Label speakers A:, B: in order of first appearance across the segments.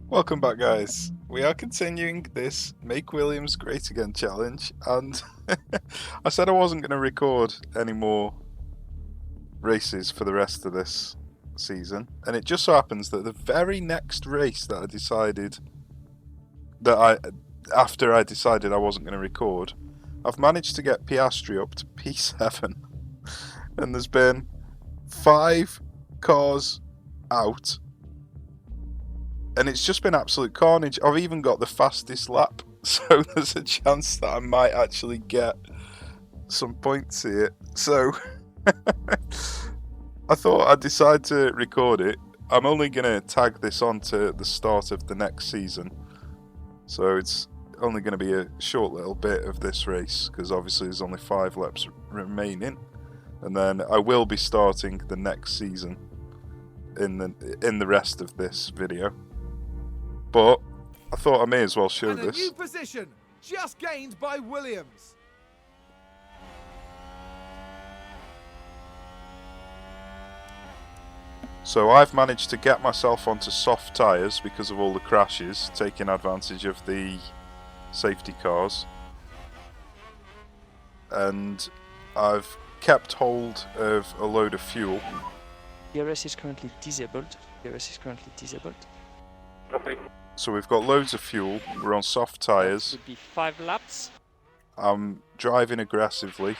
A: Welcome back, guys. We are continuing this Make Williams Great Again challenge, and I said I wasn't going to record any more races for the rest of this season, and it just so happens that the very next race that I decided after I decided I wasn't going to record, I've managed to get Piastri up to P7, and there's been 5 cars out. And it's just been absolute carnage. I've even got the fastest lap, so there's a chance that I might actually get some points here. So I thought I'd decide to record it. I'm only going to tag this on to the start of the next season. So it's only going to be a short little bit of this race, because obviously there's only 5 laps remaining. And then I will be starting the next season in the rest of this video. But I thought I may as well show this.
B: A new position just gained by Williams.
A: So I've managed to get myself onto soft tyres because of all the crashes, taking advantage of the safety cars. And I've kept hold of a load of fuel.
C: DRS is currently disabled.
A: Okay. So we've got loads of fuel, we're on soft tyres.
C: That would be 5 laps.
A: I'm driving aggressively,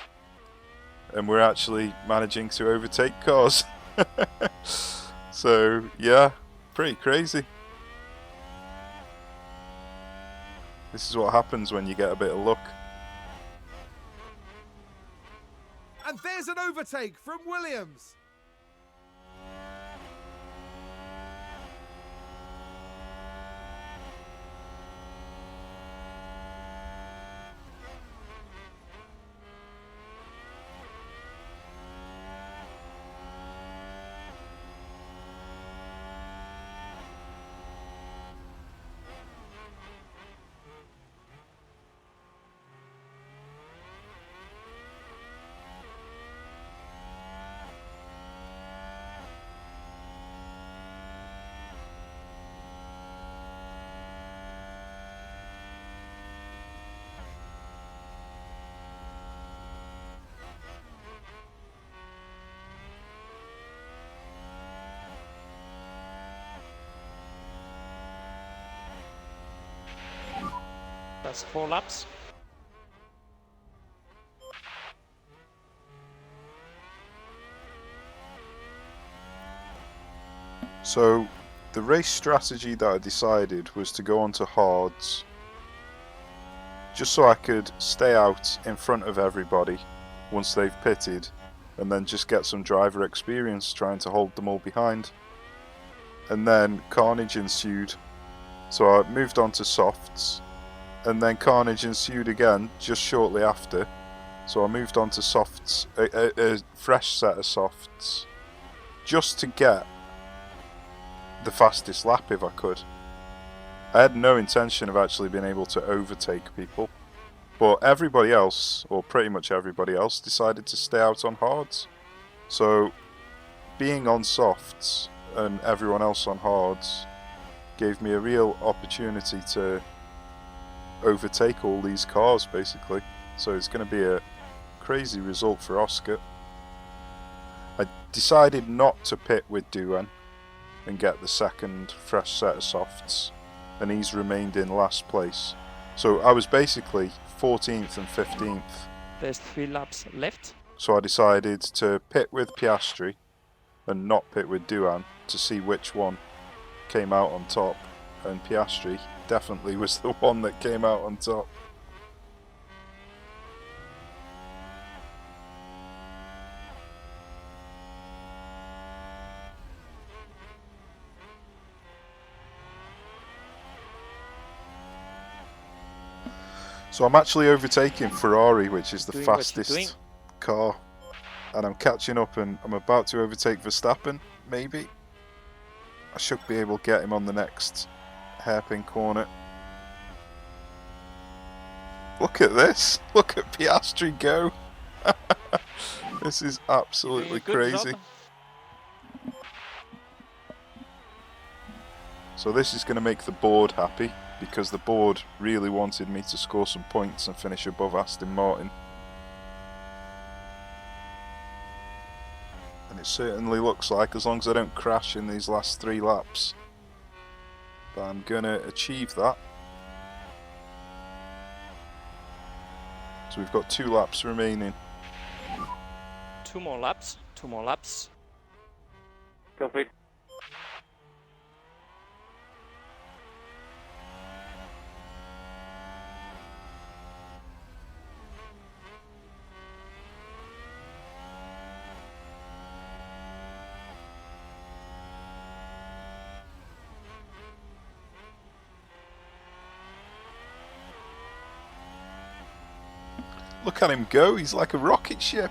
A: and we're actually managing to overtake cars. So, yeah, pretty crazy. This is what happens when you get a bit of luck.
B: And there's an overtake from Williams.
C: That's 4 laps.
A: So, the race strategy that I decided was to go onto hards, just so I could stay out in front of everybody once they've pitted, and then just get some driver experience trying to hold them all behind. And then carnage ensued, so I moved on to softs, and then carnage ensued again just shortly after, so I moved on to softs, a fresh set of softs, just to get the fastest lap if I could. I had no intention of actually being able to overtake people, but everybody else, or pretty much everybody else, decided to stay out on hards. So being on softs and everyone else on hards gave me a real opportunity to overtake all these cars, basically. So it's going to be a crazy result for Oscar. I decided not to pit with Duan and get the second fresh set of softs, and he's remained in last place. So I was basically 14th and 15th.
C: There's 3 laps left.
A: So I decided to pit with Piastri and not pit with Duan to see which one came out on top, and Piastri definitely was the one that came out on top. So I'm actually overtaking Ferrari, which is the fastest car, and I'm catching up, and I'm about to overtake Verstappen, maybe. I should be able to get him on the next hairpin corner. Look at this! Look at Piastri go! This is absolutely crazy.
C: Job.
A: So this is going to make the board happy, because the board really wanted me to score some points and finish above Aston Martin. And it certainly looks like, as long as I don't crash in these last 3 laps, that I'm going to achieve that. So we've got 2 laps remaining.
C: 2 more laps. 2 more laps.
D: Complete.
A: Look at him go, he's like a rocket ship.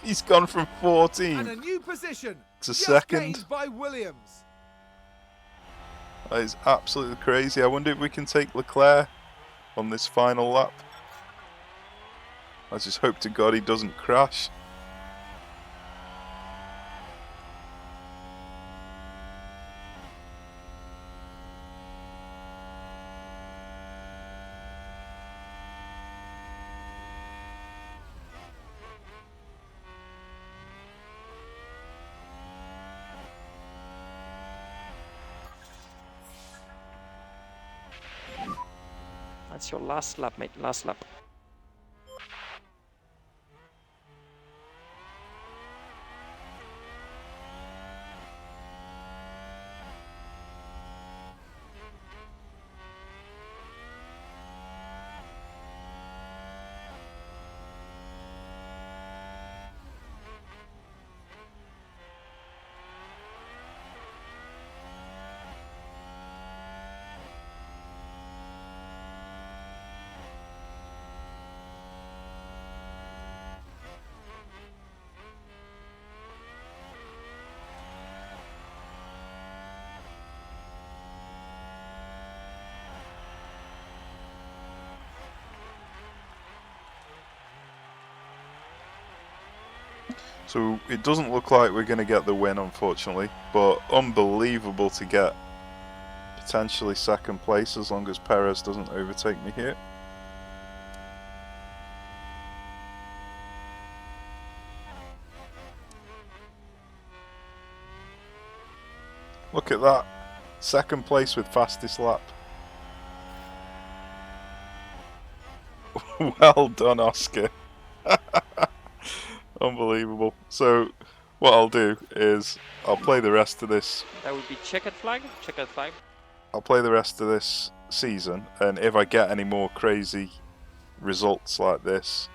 A: He's gone from
B: And
A: 14
B: a new position.
A: to
B: just
A: second.
B: gained by Williams.
A: That is absolutely crazy. I wonder if we can take Leclerc on this final lap. I just hope to God he doesn't crash.
C: That's your last lap, mate. Last lap.
A: So it doesn't look like we're going to get the win, unfortunately, but unbelievable to get potentially second place as long as Perez doesn't overtake me here. Look at that, second place with fastest lap. Well done, Oscar. Unbelievable. So what I'll do is I'll play the rest of this.
C: That would be checkered flag. Checkered flag.
A: I'll play the rest of this season, and if I get any more crazy results like this,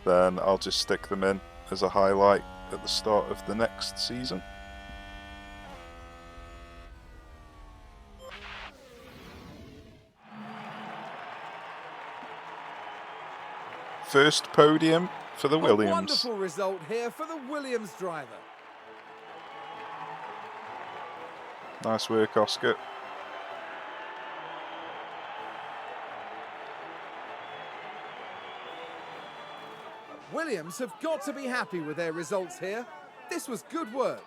A: then I'll just stick them in as a highlight at the start of the next season. First podium for the
B: A
A: Williams.
B: wonderful result here for the Williams driver.
A: Nice work, Oscar.
B: Williams have got to be happy with their results here. This was good work.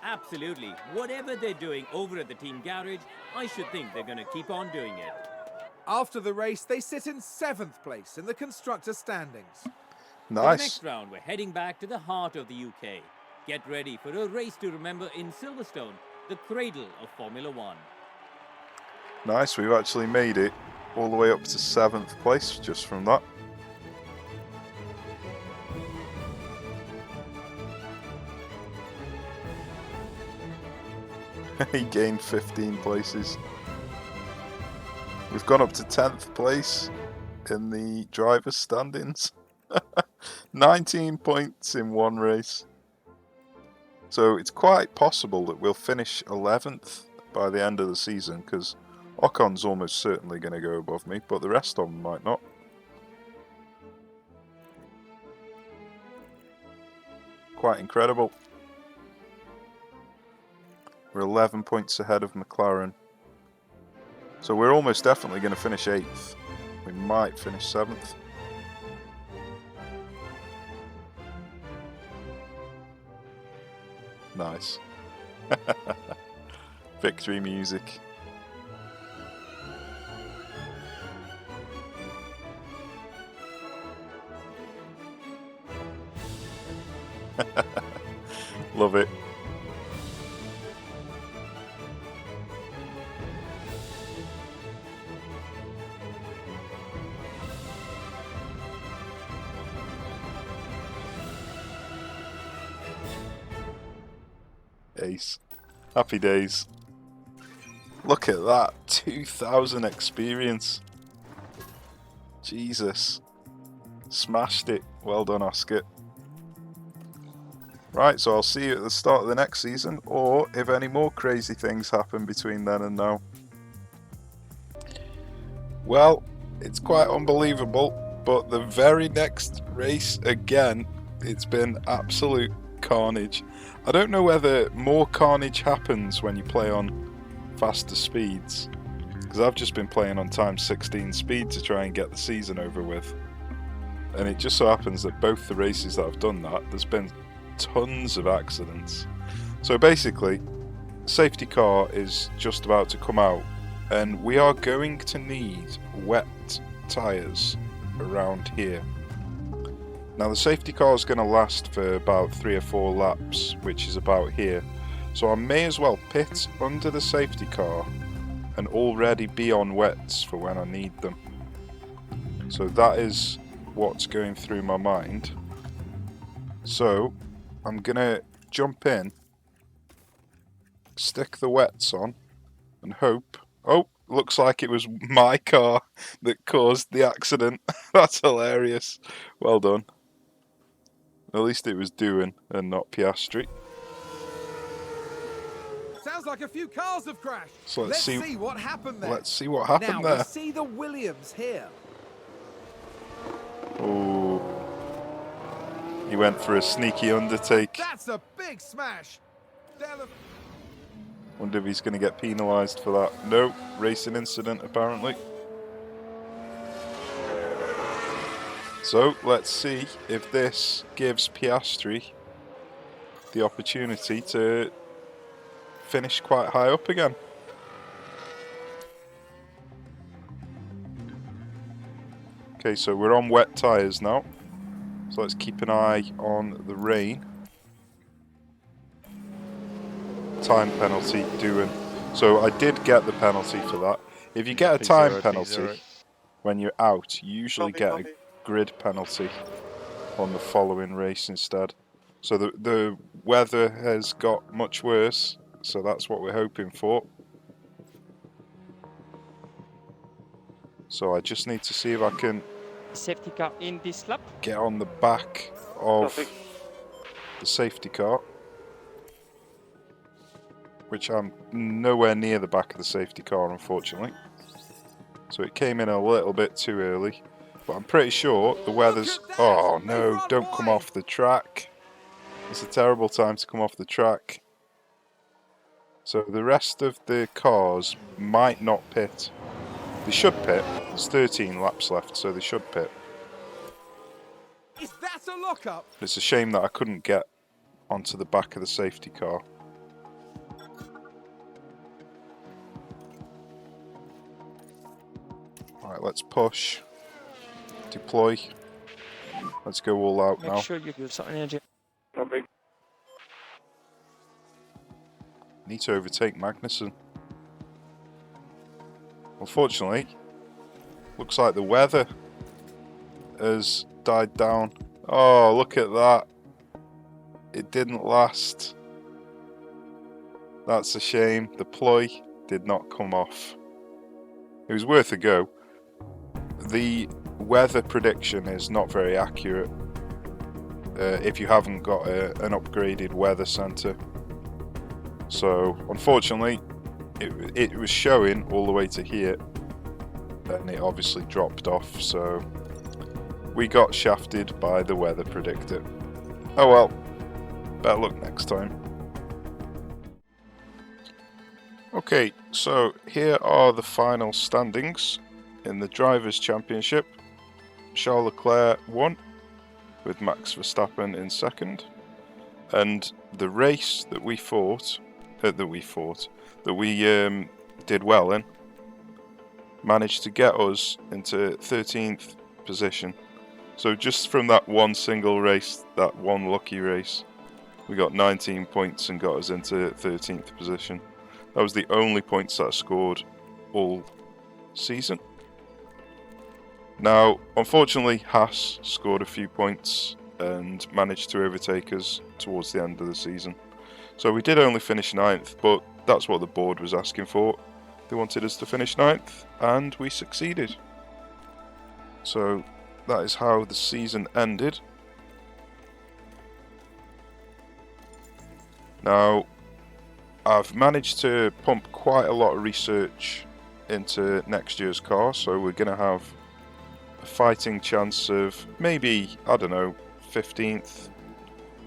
E: Absolutely. Whatever they're doing over at the team garage, I should think they're going to keep on doing it.
B: After the race, they sit in 7th place in the constructor standings.
E: For the
A: Nice.
E: next round, we're heading back to the heart of the UK. Get ready for a race to remember in Silverstone, the cradle of Formula One.
A: Nice, we've actually made it all the way up to 7th place just from that. He gained 15 places. We've gone up to 10th place in the driver's standings. 19 points in one race. So it's quite possible that we'll finish 11th by the end of the season, because Ocon's almost certainly going to go above me, but the rest of them might not. Quite incredible. We're 11 points ahead of McLaren. So we're almost definitely going to finish 8th. We might finish 7th. Nice. Victory music. Love it. Ace. Happy days. Look at that. 2,000 experience. Jesus. Smashed it. Well done, Oscar. Right, so I'll see you at the start of the next season, or if any more crazy things happen between then and now. Well, it's quite unbelievable, but the very next race again, it's been absolute carnage. I don't know whether more carnage happens when you play on faster speeds, because I've just been playing on times 16 speed to try and get the season over with. And it just so happens that both the races that I've done that, there's been tons of accidents. So basically, safety car is just about to come out, and we are going to need wet tyres around here. Now the safety car is going to last for about 3 or 4 laps, which is about here. So I may as well pit under the safety car and already be on wets for when I need them. So that is what's going through my mind. So I'm gonna jump in, stick the wets on, and hope... Oh, looks like it was my car that caused the accident. That's hilarious. Well done. At least it was doing and not Piastri.
B: Sounds like a few cars have crashed.
A: So let's see
B: what happened there.
A: Let's see what happened
B: now
A: there.
B: we see the Williams here.
A: Oh, he went for a sneaky undertake.
B: That's a big smash.
A: Wonder if he's going to get penalised for that. No, racing incident apparently. So let's see if this gives Piastri the opportunity to finish quite high up again. Okay, so we're on wet tyres now. So let's keep an eye on the rain. Time penalty doing. So I did get the penalty for that. If you get a time penalty when you're out, you usually get a grid penalty on the following race instead. So the weather has got much worse, so that's what we're hoping for. So I just need to see if I can
C: Safety car in this lap.
A: get on the back of the safety car, which I'm nowhere near the back of the safety car, unfortunately. So it came in a little bit too early, but I'm pretty sure the weather's... Oh no, don't come off the track. It's a terrible time to come off the track. So the rest of the cars might not pit. They should pit. There's 13 laps left, so they should pit.
B: Is that a lockup?
A: It's a shame that I couldn't get onto the back of the safety car. Alright, let's push. Deploy. Let's go all out now.
C: Make sure you give some energy.
D: Copy.
A: Need to overtake Magnussen. Unfortunately, looks like the weather has died down. Oh, look at that. It didn't last. That's a shame. The ploy did not come off. It was worth a go. The weather prediction is not very accurate if you haven't got an upgraded weather center. So, unfortunately, it was showing all the way to here, and it obviously dropped off, so we got shafted by the weather predictor. Oh well, better luck next time. Okay, so here are the final standings in the Drivers' Championship. Charles Leclerc won, with Max Verstappen in second. And the race that we did well in, managed to get us into 13th position. So just from that one single race, that one lucky race, we got 19 points and got us into 13th position. That was the only points that I scored all season. Now, unfortunately, Haas scored a few points and managed to overtake us towards the end of the season. So we did only finish 9th, but that's what the board was asking for. They wanted us to finish 9th, and we succeeded. So that is how the season ended. Now, I've managed to pump quite a lot of research into next year's car, so we're going to have a fighting chance of maybe, I don't know, 15th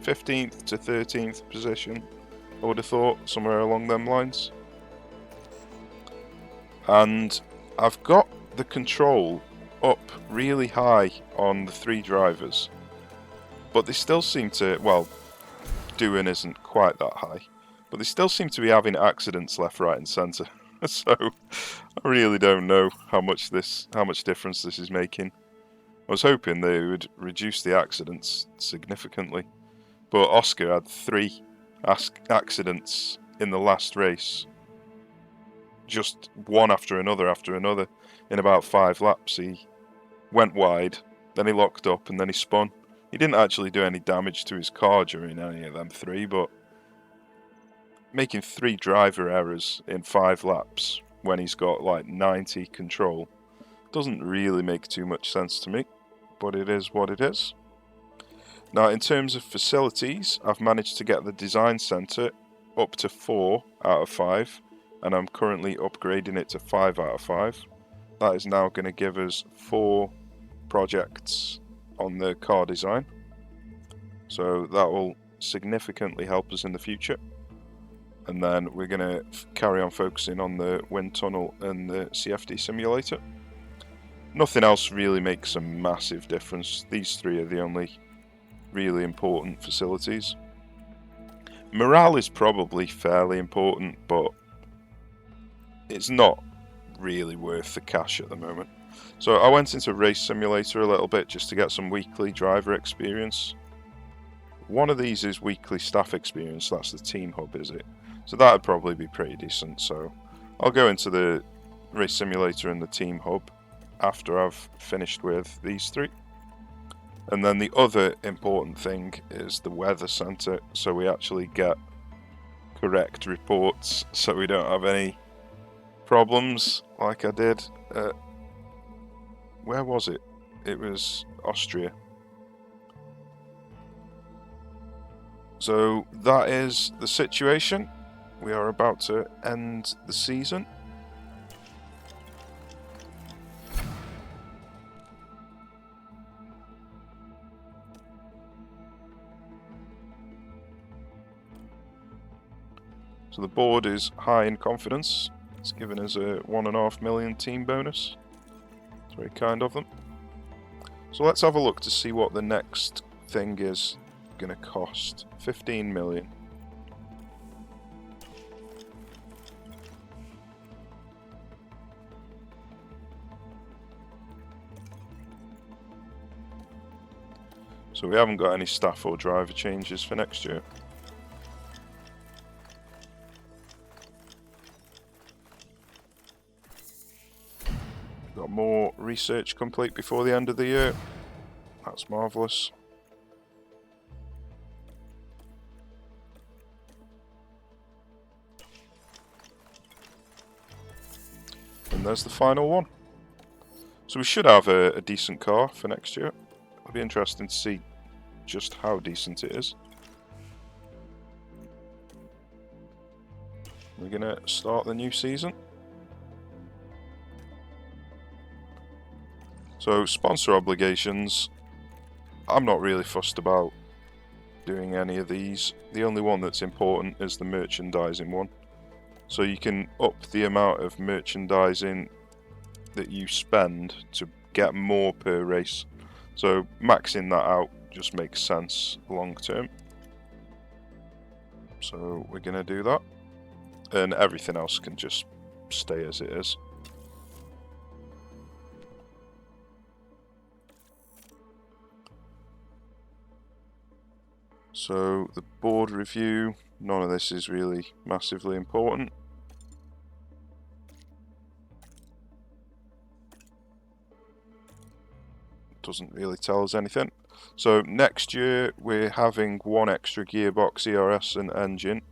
A: to 13th position, I would have thought, somewhere along them lines. And I've got the control up really high on the 3 drivers, but they still seem to, well, doing isn't quite that high, but they still seem to be having accidents left, right and centre. So I really don't know how much difference this is making. I was hoping they would reduce the accidents significantly, but Oscar had 3 accidents in the last race, just one after another in about 5 laps. He went wide, then he locked up, and then he spun. He didn't actually do any damage to his car during any of them 3, but making 3 driver errors in 5 laps when he's got like 90 control doesn't really make too much sense to me, but it is what it is. Now, in terms of facilities, I've managed to get the design centre up to 4 out of 5, and I'm currently upgrading it to 5 out of 5. That is now going to give us 4 projects on the car design, so that will significantly help us in the future. And then we're going to carry on focusing on the wind tunnel and the CFD simulator. Nothing else really makes a massive difference. These 3 are the only really important facilities. Morale is probably fairly important, but it's not really worth the cash at the moment. So I went into Race Simulator a little bit just to get some weekly driver experience. One of these is weekly staff experience, that's the team hub, is it? So that would probably be pretty decent, so I'll go into the Race Simulator and the team hub after I've finished with these 3. And then the other important thing is the weather centre, so we actually get correct reports, so we don't have any problems like I did at, where was it? It was Austria. So that is the situation. We are about to end the season. So the board is high in confidence. It's given us a 1.5 million team bonus. It's very kind of them. So let's have a look to see what the next thing is going to cost. 15 million. So we haven't got any staff or driver changes for next year. Got more research complete before the end of the year. That's marvellous. And there's the final one. So we should have a decent car for next year. It'll be interesting to see just how decent it is. We're going to start the new season. So sponsor obligations, I'm not really fussed about doing any of these. The only one that's important is the merchandising one. So you can up the amount of merchandising that you spend to get more per race. So maxing that out just makes sense long term. So we're going to do that. And everything else can just stay as it is. So the board review, none of this is really massively important. Doesn't really tell us anything. So next year we're having one extra gearbox, ERS and engine.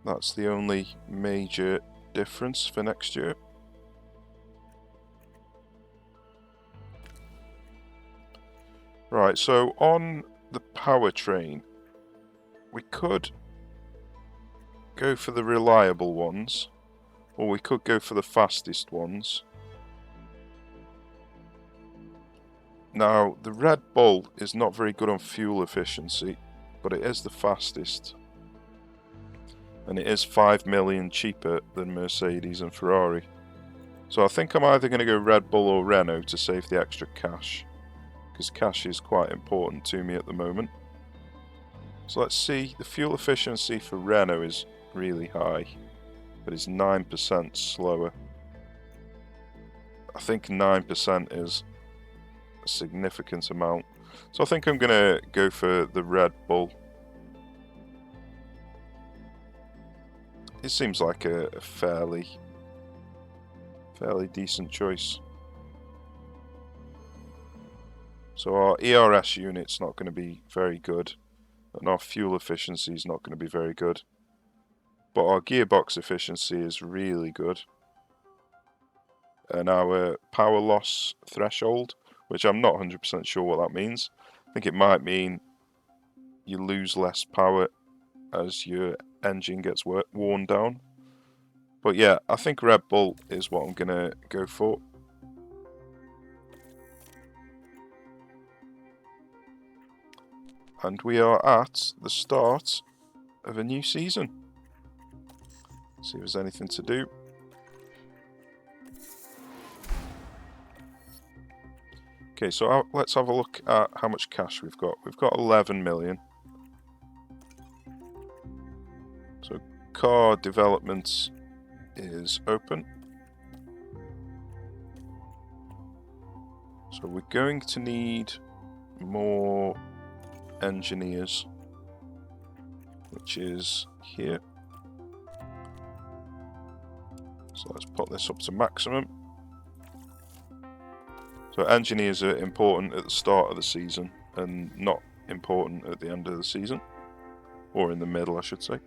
A: That's the only major difference for next year. Right, so on the powertrain, we could go for the reliable ones, or we could go for the fastest ones. Now, the Red Bull is not very good on fuel efficiency, but it is the fastest. And it is 5 million cheaper than Mercedes and Ferrari. So I think I'm either going to go Red Bull or Renault to save the extra cash, because cash is quite important to me at the moment. So let's see, the fuel efficiency for Renault is really high, but it's 9% slower. I think 9% is a significant amount. So I think I'm going to go for the Red Bull. It seems like a fairly decent choice. So our ERS unit's not going to be very good, and our fuel efficiency is not going to be very good. But our gearbox efficiency is really good. And our power loss threshold, which I'm not 100% sure what that means. I think it might mean you lose less power as your engine gets worn down. But yeah, I think Red Bull is what I'm going to go for. And we are at the start of a new season. See if there's anything to do. Okay, so let's have a look at how much cash we've got. We've got 11 million. So car development is open. So we're going to need more engineers, which is here. So let's put this up to maximum. So engineers are important at the start of the season and not important at the end of the season, or in the middle I should say.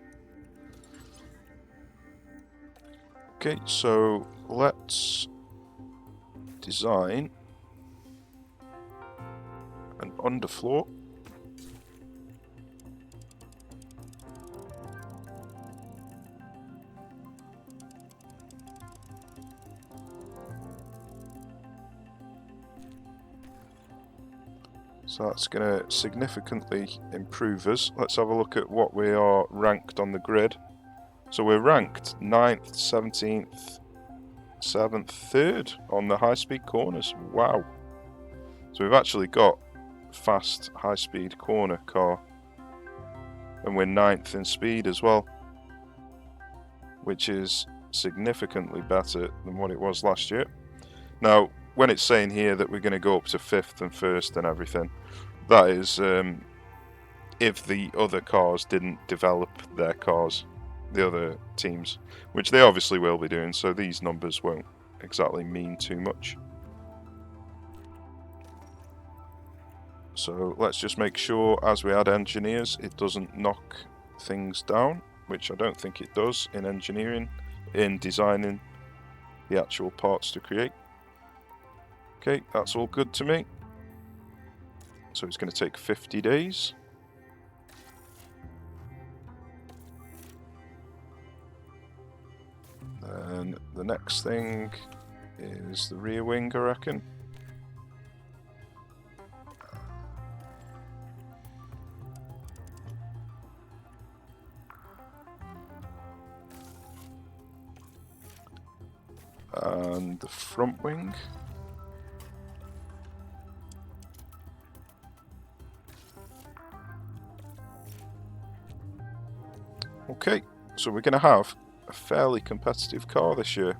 A: Okay, so let's design an underfloor. So that's going to significantly improve us. Let's have a look at what we are ranked on the grid. So we're ranked 9th, 17th, 7th, 3rd on the high-speed corners. Wow. So we've actually got fast high-speed corner car. And we're 9th in speed as well, which is significantly better than what it was last year. Now, when it's saying here that we're going to go up to 5th and 1st and everything, that is if the other cars didn't develop their cars, the other teams, which they obviously will be doing, so these numbers won't exactly mean too much. So let's just make sure as we add engineers it doesn't knock things down, which I don't think it does in engineering, in designing the actual parts to create. Okay, that's all good to me. So it's going to take 50 days. Then the next thing is the rear wing, I reckon. And the front wing. Okay, so we're going to have a fairly competitive car this year.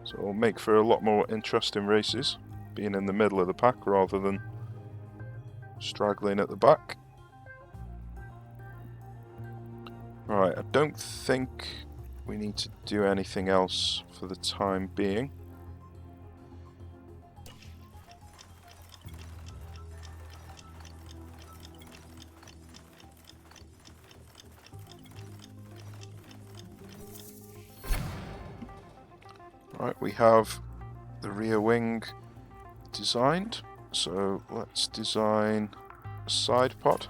A: So it'll make for a lot more interesting races, being in the middle of the pack rather than straggling at the back. Right, I don't think we need to do anything else for the time being. Right, we have the rear wing designed, so let's design a side pod.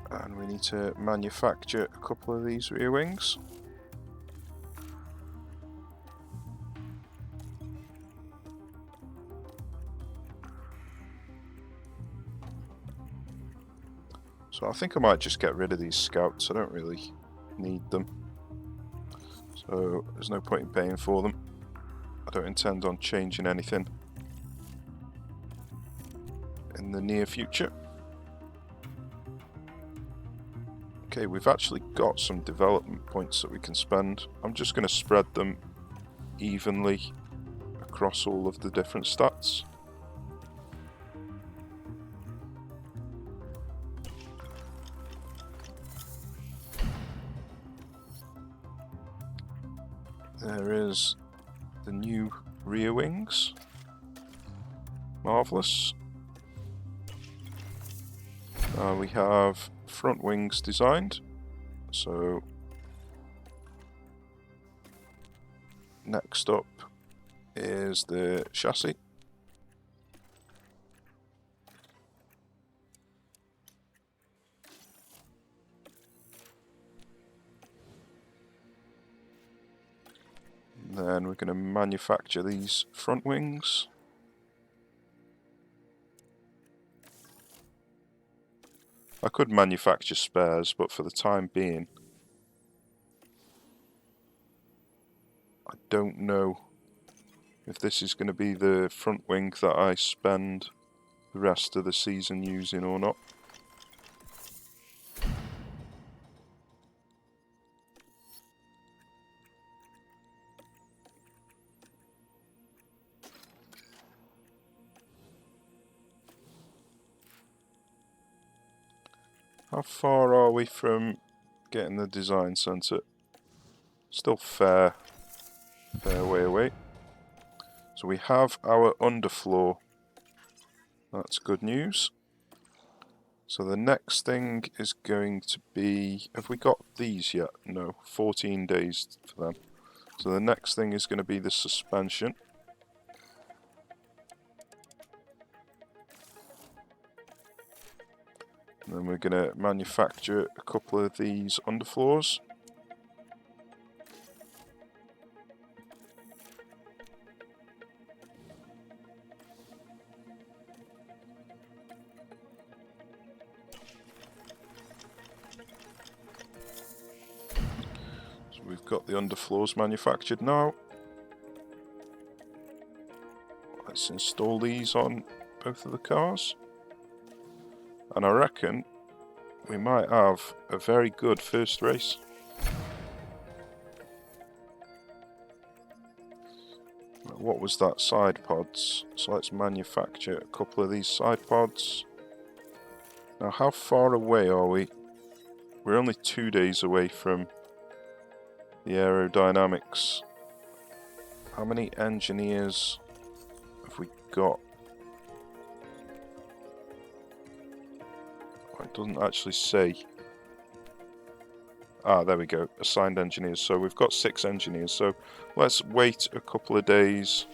A: And we need to manufacture a couple of these rear wings. So I think I might just get rid of these scouts, I don't really need them. So there's no point in paying for them. I don't intend on changing anything in the near future. Okay, we've actually got some development points that we can spend. I'm just going to spread them evenly across all of the different stats. There is the new rear wings. Marvellous. We have front wings designed. So next up is the chassis. And then we're going to manufacture these front wings. I could manufacture spares, but for the time being, I don't know if this is going to be the front wing that I spend the rest of the season using or not. How far are we from getting the design centre? Still fair way away. So we have our underfloor. That's good news. So the next thing is going to be... Have we got these yet? No, 14 days for them. So the next thing is going to be the suspension. And then we're going to manufacture a couple of these underfloors. So we've got the underfloors manufactured now. Let's install these on both of the cars. And I reckon we might have a very good first race. What was that? Side pods. So let's manufacture a couple of these side pods. Now how far away are we? We're only 2 days away from the aerodynamics. How many engineers have we got? It doesn't actually say. Ah, there we go. Assigned engineers. So we've got 6 engineers. So let's wait a couple of days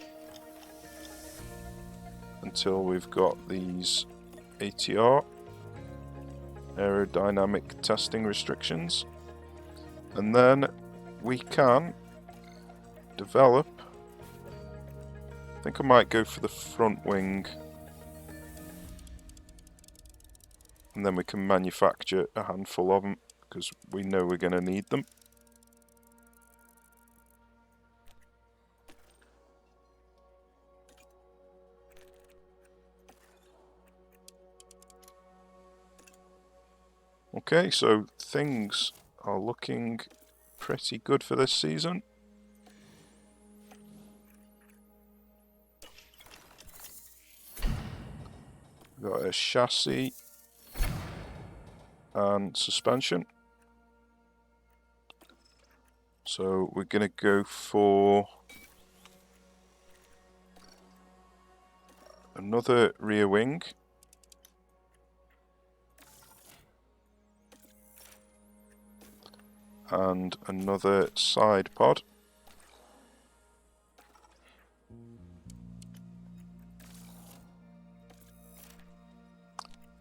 A: until we've got these ATR, aerodynamic testing restrictions. And then we can develop. I think I might go for the front wing. and then we can manufacture a handful of them because we know we're going to need them. Okay, so things are looking pretty good for this season. We've got a chassis and suspension. So we're going to go for another rear wing. And another side pod.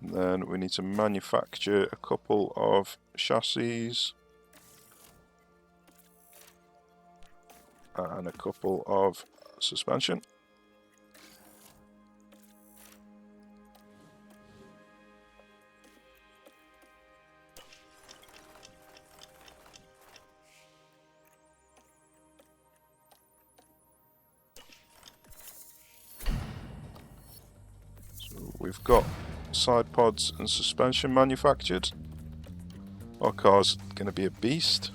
A: And then we need to manufacture a couple of chassis and a couple of suspension. We've got side pods and suspension manufactured. Our car's going to be a beast.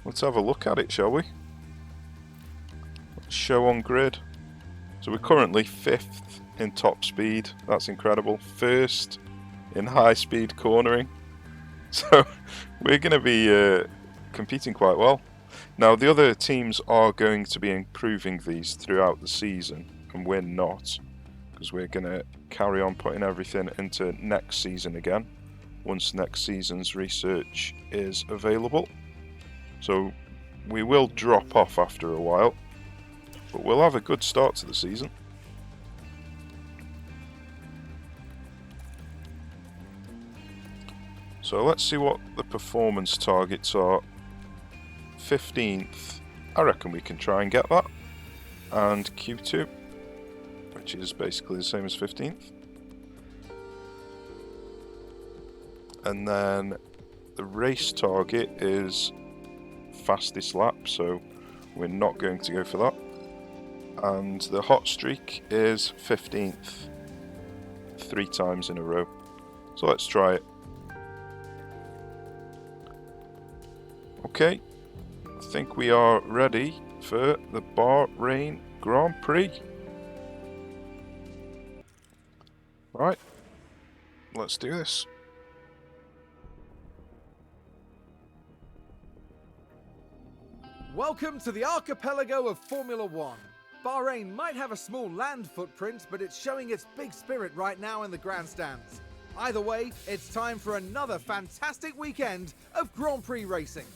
A: Let's have a look at it, shall we? Show on grid. So we're currently 5th in top speed. That's incredible. 1st in high speed cornering. So we're going to be competing quite well. Now the other teams are going to be improving these throughout the season, and we're not, because we're going to carry on putting everything into next season again, once next season's research is available. So we will drop off after a while, but we'll have a good start to the season. So let's see what the performance targets are. 15th, I reckon we can try and get that. And Q2, which is basically the same as 15th. And then the race target is fastest lap, so we're not going to go for that. And the hot streak is 15th, 3 times in a row. So let's try it. Okay, I think we are ready for the Bahrain Grand Prix. Right, let's do this.
B: Welcome to the archipelago of Formula One. Bahrain might have a small land footprint, but it's showing its big spirit right now in the grandstands. Either way, it's time for another fantastic weekend of Grand Prix racing.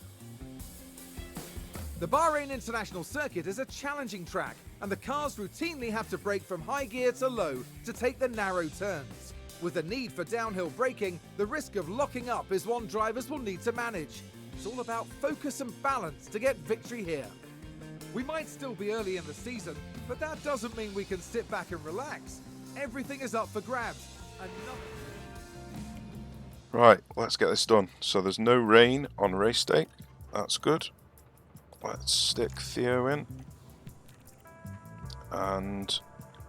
B: The Bahrain International Circuit is a challenging track, and the cars routinely have to brake from high gear to low to take the narrow turns. With the need for downhill braking, the risk of locking up is one drivers will need to manage. It's all about focus and balance to get victory here. We might still be early in the season, but that doesn't mean we can sit back and relax. Everything is up for grabs, and nothing...
A: Right, let's get this done. So there's no rain on race day. That's good. Let's stick Theo in. And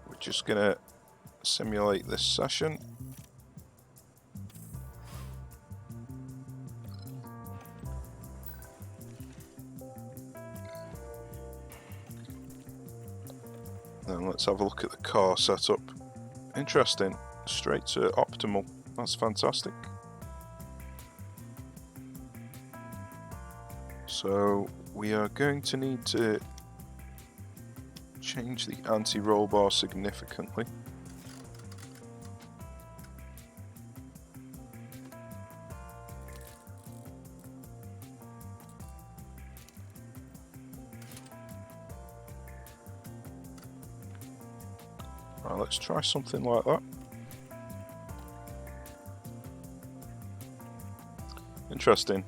A: we're just going to simulate this session. Then let's have a look at the car setup. Interesting. Straight to optimal. That's fantastic. So we are going to need to change the anti-roll bar significantly. Right, let's try something like that. Interesting.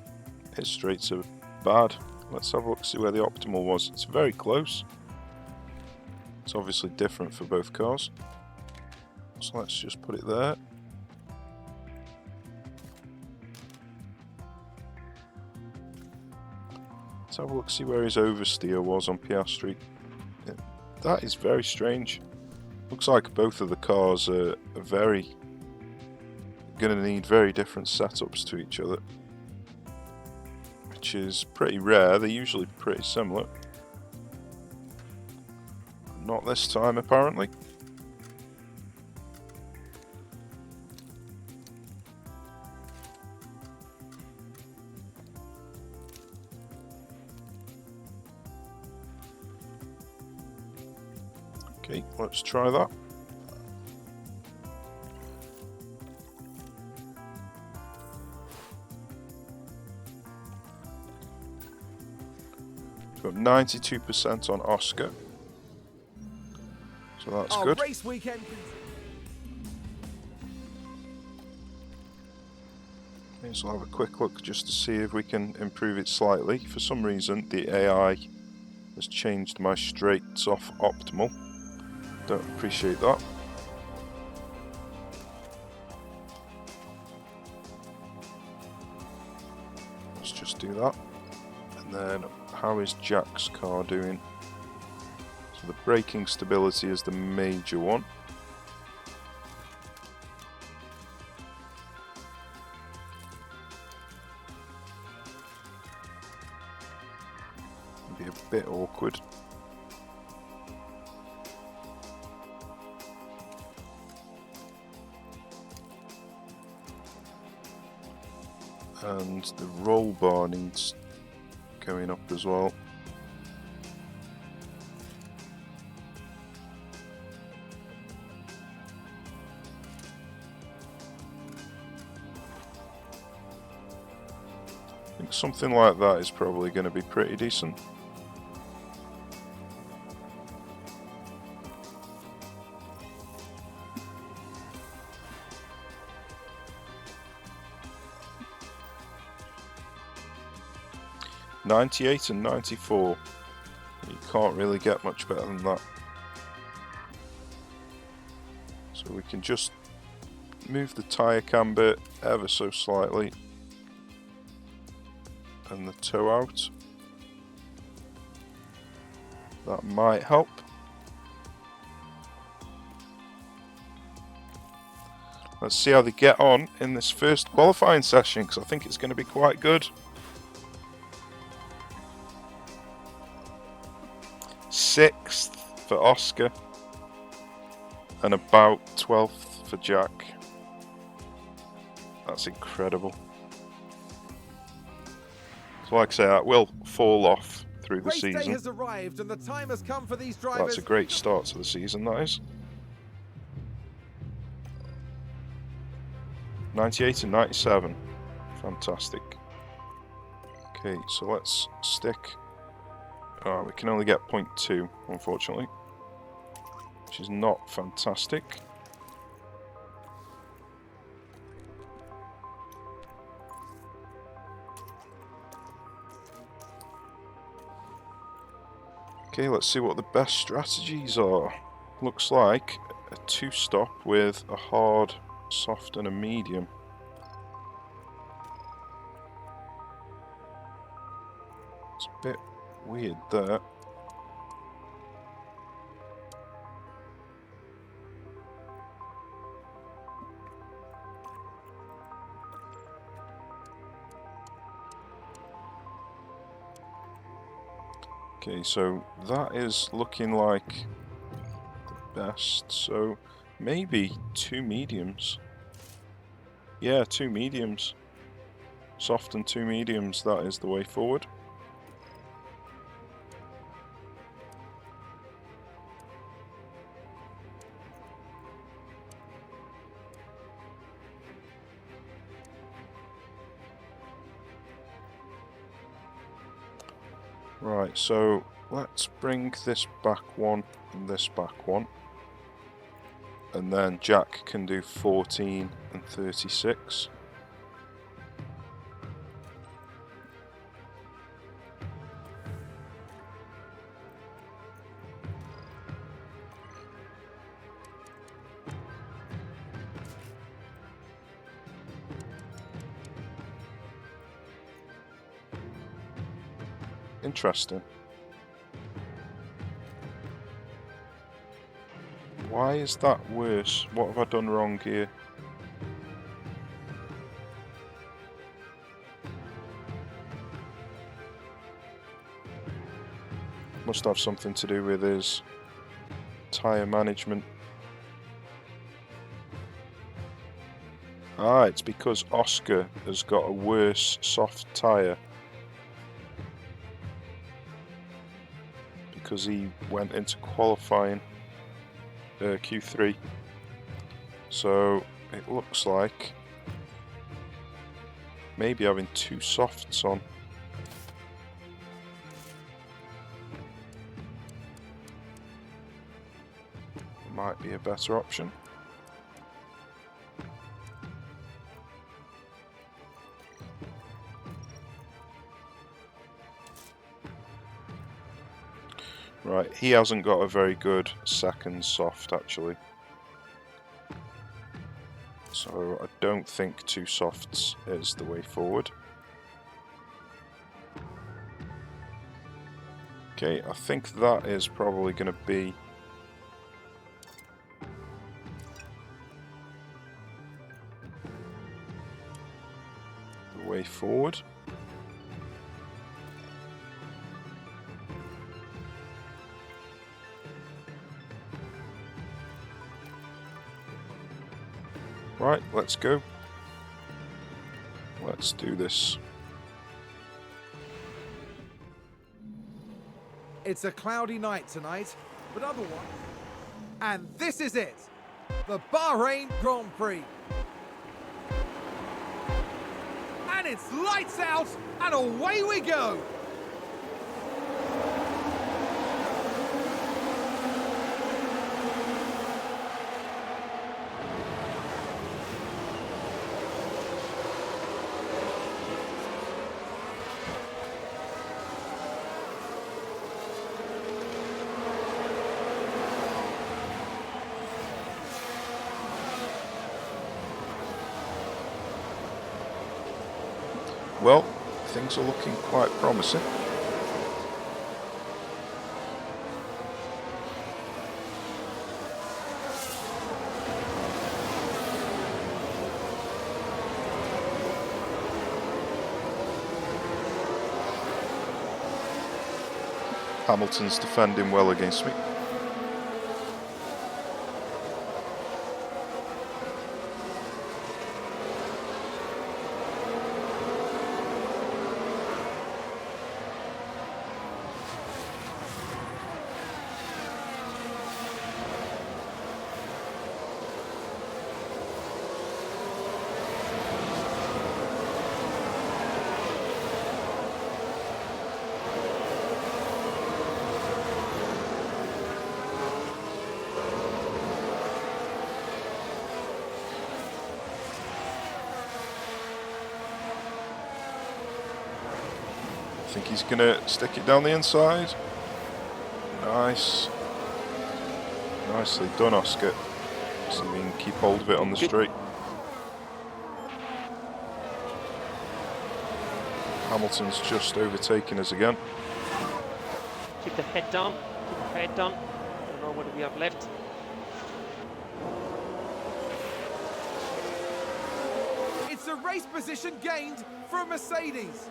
A: His straights are bad. Let's have a look, see where the optimal was. It's very close. It's obviously different for both cars. So let's just put it there. Let's have a look, see where his oversteer was on Piastri. Yeah, that is very strange. Looks like both of the cars are going to need very different setups to each other, which is pretty rare. They're usually pretty similar. Not this time, apparently. Okay, let's try that. We've got 92% on Oscar. So that's
B: Our
A: good.
B: race weekend.
A: Okay, so I'll have a quick look just to see if we can improve it slightly. For some reason, the AI has changed my straights off optimal. Don't appreciate that. Let's just do that. And then, how is Jack's car doing? So the braking stability is the major one. Be a bit awkward. And the roll bar needs going up as well. I think something like that is probably going to be pretty decent. '98 and '94. You can't really get much better than that. So we can just move the tyre camber ever so slightly and the toe out. That might help. Let's see how they get on in this first qualifying session, because I think it's going to be quite good. 6th for Oscar and about 12th for Jack. That's incredible. So like I say, that will fall off through the
B: Race day
A: season.
B: has arrived and the time has come for these drivers.
A: That's a great start to the season, that is. 98 and 97. Fantastic. Okay, so let's stick. Oh, we can only get 0.2, unfortunately, which is not fantastic. Okay, let's see what the best strategies are. Looks like a 2-stop with a hard, soft and a medium. It's a bit weird there. Okay, so that is looking like the best. So maybe 2 mediums. Yeah, 2 mediums. Soft and 2 mediums, that is the way forward. Right, so let's bring this back one and this back one. And then Jack can do 14 and 36. Interesting. Why is that worse? What have I done wrong here? Must have something to do with his tyre management. Ah, it's because Oscar has got a worse soft tyre. Because he went into qualifying Q3. So it looks like maybe having two softs on. Might be a better option. Right, he hasn't got a very good second soft actually. So I don't think two softs is the way forward. Okay, I think that is probably going to be the way forward. Right, let's go. Let's do this.
B: It's a cloudy night tonight, but otherwise... And this is it! The Bahrain Grand Prix. And it's lights out, and away we go!
A: Well, things are looking quite promising. Hamilton's defending well against me. I think he's going to stick it down the inside. Nice. Nicely done, Oscar. So we can keep hold of it on the straight. Hamilton's just overtaken us again.
C: Keep the head down. Keep the head down. I don't know what we have left.
B: It's a race position gained for Mercedes.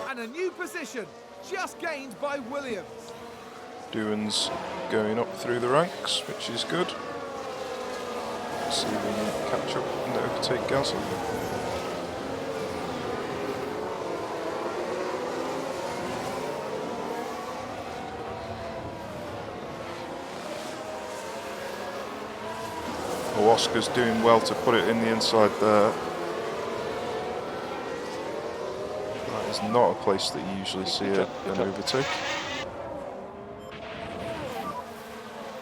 B: And a new position just gained by Williams.
A: Doohan's going up through the ranks, which is good. Let's see if we can catch up and overtake Gasly. Oh, Oscar's doing well to put it in the inside there. That is not a place that you usually see an overtake.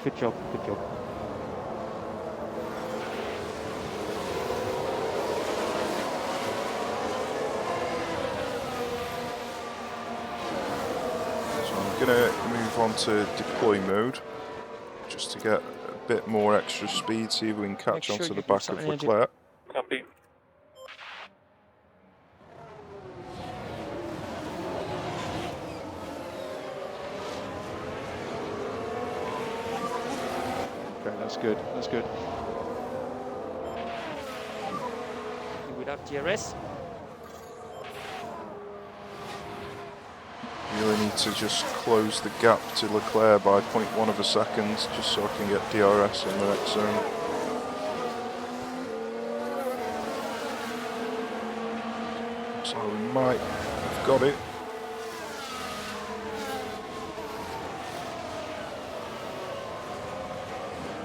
C: Good job, good job.
A: So I'm going to move on to deploy mode, just to get a bit more extra speed, see if we can
C: Make
A: catch
C: sure
A: onto
C: you
A: the
C: do
A: back of
C: something, Andy.
A: Leclerc.
D: Copy.
F: Okay, that's good. That's good.
C: Without DRS.
A: Really need to just close the gap to Leclerc by 0.1 of a second, just so I can get DRS in the next zone. So we might have got it.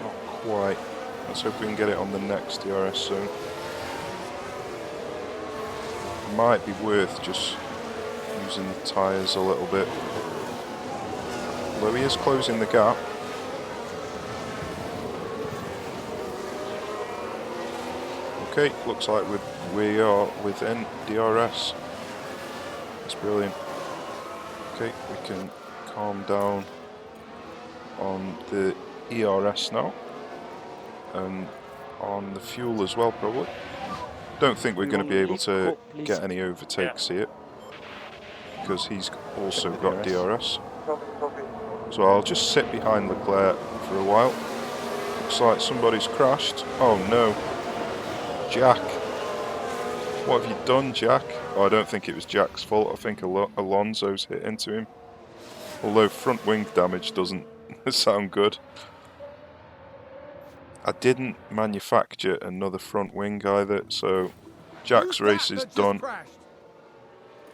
A: Not quite. Let's hope we can get it on the next DRS zone. Might be worth just using the tyres a little bit. Although he is closing the gap. Okay, looks like we are within DRS. That's brilliant. Okay, we can calm down on the ERS now. And on the fuel as well, probably. Don't think we're going to be able to get any overtakes here. Because he's also got DRS.
D: Copy, copy.
A: So I'll just sit behind Leclerc for a while. Looks like somebody's crashed. Oh no. Jack. What have you done, Jack? Oh, I don't think it was Jack's fault. I think Alonso's hit into him. Although front wing damage doesn't sound good. I didn't manufacture another front wing either, so Jack's race is done.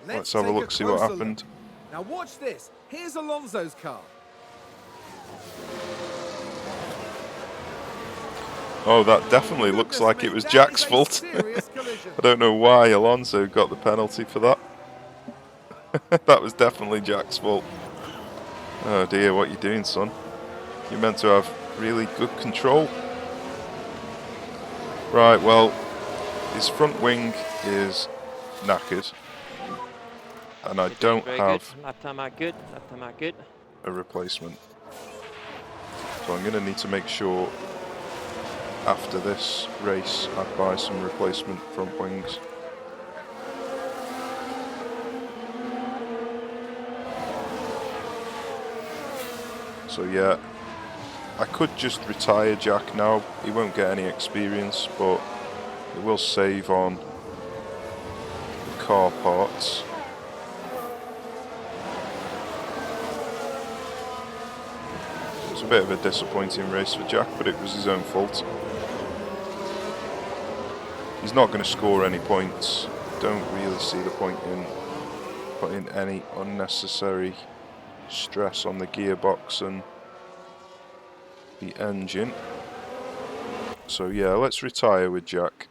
A: Let's have a look, see what happened.
B: Now watch this. Here's Alonso's car.
A: Oh, that definitely looks like it was Jack's fault. I don't know why Alonso got the penalty for that. That was definitely Jack's fault. Oh dear, what are you doing, son? You're meant to have really good control. Right, well, his front wing is knackered. And I don't have a replacement. So I'm going to need to make sure after this race I buy some replacement front wings. So yeah, I could just retire Jack now. He won't get any experience, but it will save on the car parts. It's a bit of a disappointing race for Jack, but it was his own fault. He's not going to score any points. Don't really see the point in putting any unnecessary stress on the gearbox and the engine. So yeah, let's retire with Jack.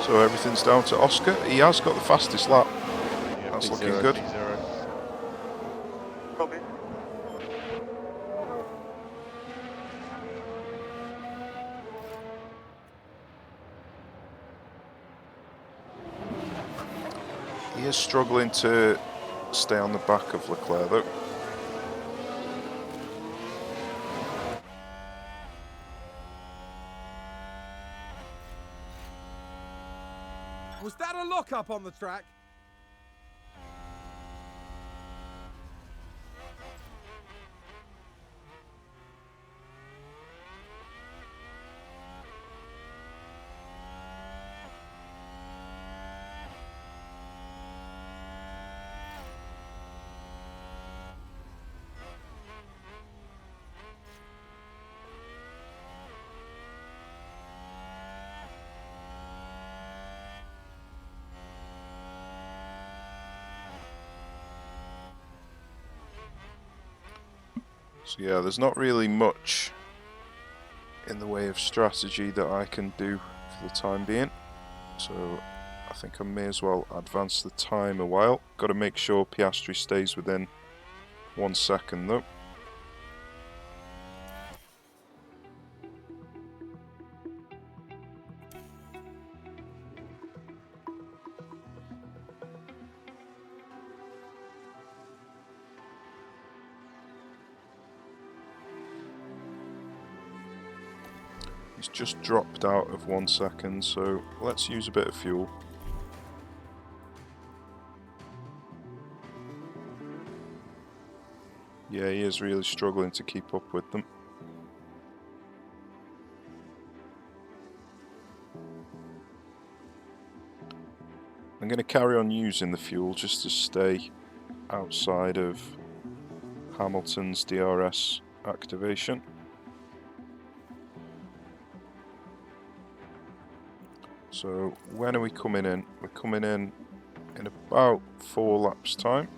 A: So everything's down to Oscar. He has got the fastest lap.
F: Yeah,
A: That's looking
F: P0,
A: good.
F: P0.
D: Copy.
A: He is struggling to stay on the back of Leclerc though.
B: Was that a lock-up on the track?
A: So yeah, there's not really much in the way of strategy that I can do for the time being. So I think I may as well advance the time a while. Got to make sure Piastri stays within 1 second though. He's just dropped out of 1 second, so let's use a bit of fuel. Yeah, he is really struggling to keep up with them. I'm going to carry on using the fuel just to stay outside of Hamilton's DRS activation. So when are we coming in? We're coming in about 4 laps time.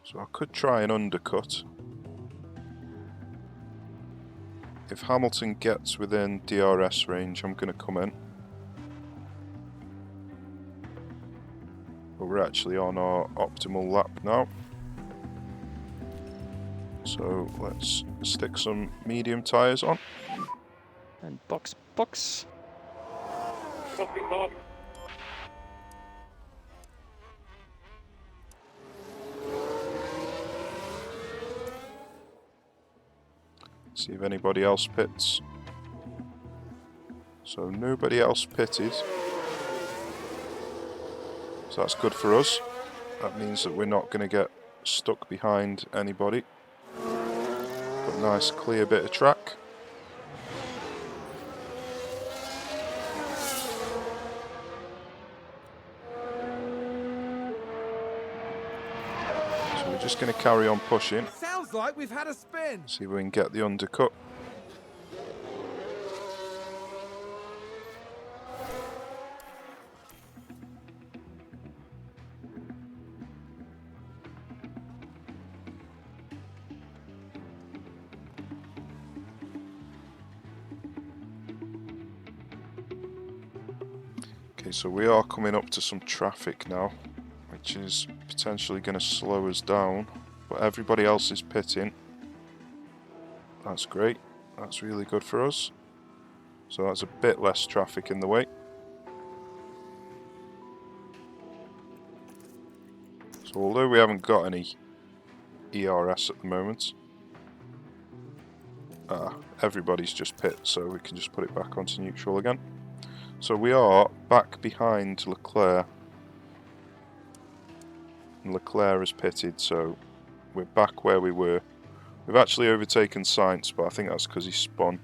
A: So I could try an undercut. If Hamilton gets within DRS range, I'm going to come in. But we're actually on our optimal lap now. So let's stick some medium tyres on.
C: And box, box.
D: Copy, Bob.
A: See if anybody else pits. So nobody else pitted. So that's good for us. That means that we're not going to get stuck behind anybody. Got a nice clear bit of track. So we're just going to carry on pushing.
B: Sounds like we've had a spin.
A: See if we can get the undercut. Okay, so we are coming up to some traffic now, which is potentially going to slow us down, but everybody else is pitting. That's great. That's really good for us. So that's a bit less traffic in the way. So although we haven't got any ERS at the moment, everybody's just pit, so we can just put it back onto neutral again. So we are back behind Leclerc. And Leclerc has pitted, so we're back where we were. We've actually overtaken Sainz, but I think that's because he spun.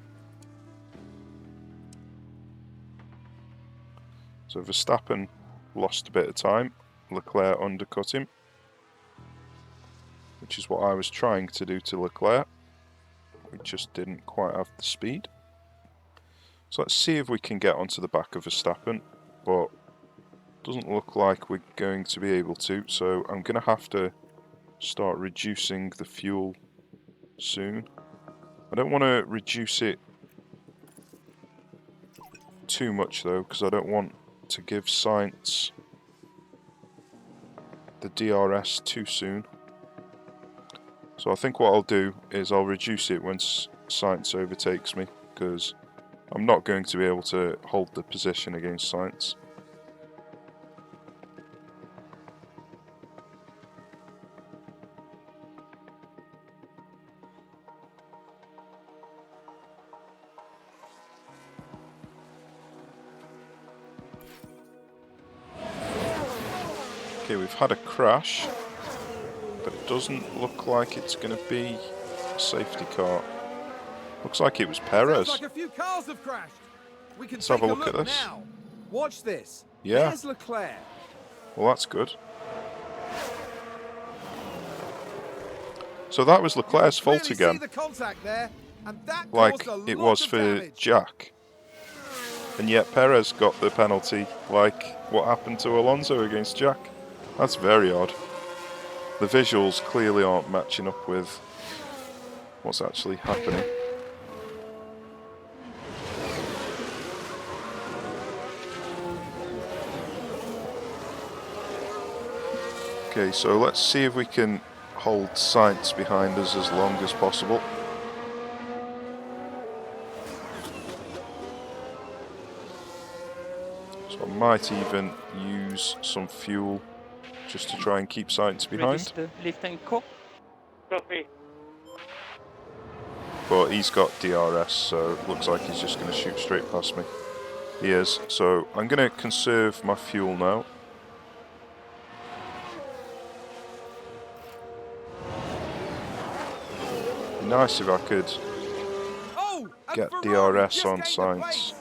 A: So Verstappen lost a bit of time. Leclerc undercut him, which is what I was trying to do to Leclerc. We just didn't quite have the speed. So let's see if we can get onto the back of Verstappen, but doesn't look like we're going to be able to, so I'm going to have to start reducing the fuel soon. I don't want to reduce it too much though, because I don't want to give Sainz the DRS too soon. So I think what I'll do is I'll reduce it when Sainz overtakes me, because I'm not going to be able to hold the position against Sainz. Okay, we've had a crash, but it doesn't look like it's going to be a safety car. Looks like it was Perez.
B: Sounds like a few cars have crashed. We can
A: Let's
B: take
A: have a look at this.
B: now. Watch this.
A: Yeah.
B: There's Leclerc.
A: Well, that's good. So that was Leclerc's fault
B: Clearly
A: again,
B: see the contact there, and that
A: like
B: caused a
A: it
B: lot
A: was
B: of
A: for
B: damage.
A: Jack. And yet Perez got the penalty, like what happened to Alonso against Jack. That's very odd. The visuals clearly aren't matching up with what's actually happening. Okay, so let's see if we can hold Sainz behind us as long as possible. might even use some fuel just to try and keep Sainz behind.
C: Release the lift and co.
D: Copy.
A: But he's got DRS, so it looks like he's just going to shoot straight past me. He is. So I'm going to conserve my fuel now. Be nice if I could
B: Oh, and
A: get
B: Ferrari
A: DRS
B: just
A: on
B: gained a
A: Sainz.
B: place.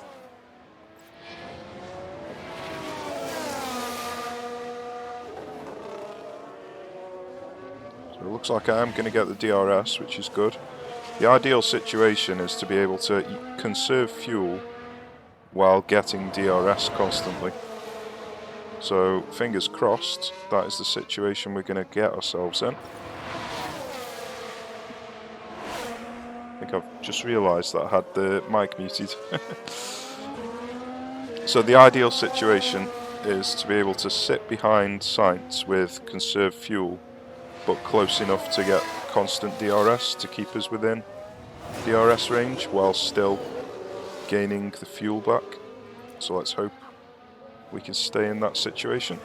A: So it looks like I am going to get the DRS, which is good. The ideal situation is to be able to conserve fuel while getting DRS constantly. So fingers crossed, that is the situation we're going to get ourselves in. I think I've just realised that I had the mic muted. So the ideal situation is to be able to sit behind Sainz with conserved fuel, but close enough to get constant DRS to keep us within DRS range while still gaining the fuel back. So let's hope we can stay in that situation.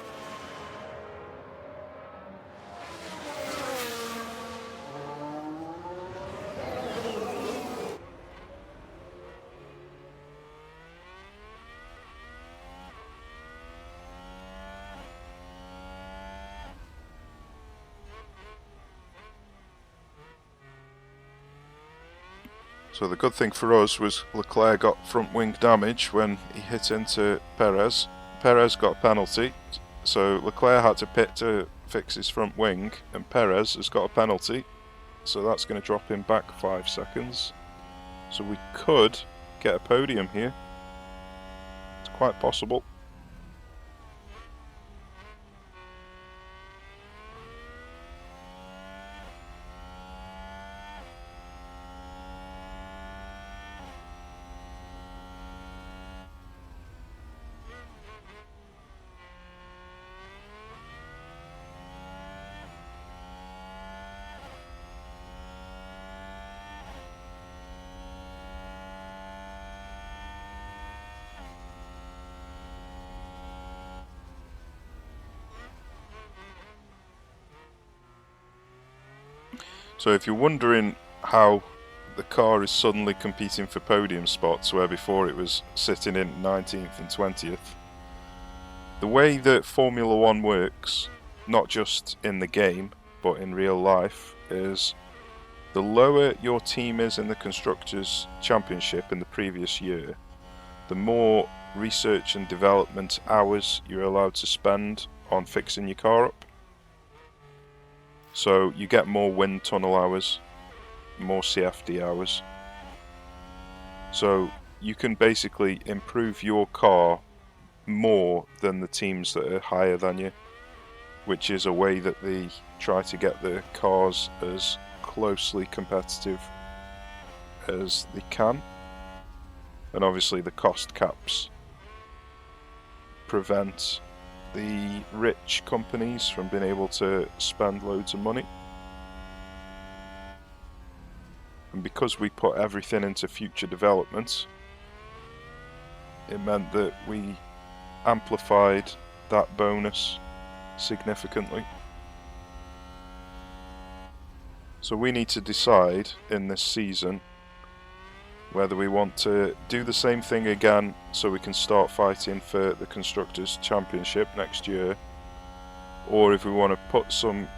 A: So the good thing for us was Leclerc got front wing damage when he hit into Perez. Perez got a penalty, so Leclerc had to pit to fix his front wing, and Perez has got a penalty, so that's going to drop him back 5 seconds. So we could get a podium here. It's quite possible. So if you're wondering how the car is suddenly competing for podium spots where before it was sitting in 19th and 20th, the way that Formula One works, not just in the game but in real life, is the lower your team is in the Constructors' Championship in the previous year, the more research and development hours you're allowed to spend on fixing your car up. So you get more wind tunnel hours, more CFD hours. So you can basically improve your car more than the teams that are higher than you, which is a way that they try to get the cars as closely competitive as they can. And obviously the cost caps prevent the rich companies from being able to spend loads of money. And because we put everything into future development, it meant that we amplified that bonus significantly. So we need to decide in this season whether we want to do the same thing again so we can start fighting for the Constructors' Championship next year, or if we want to put some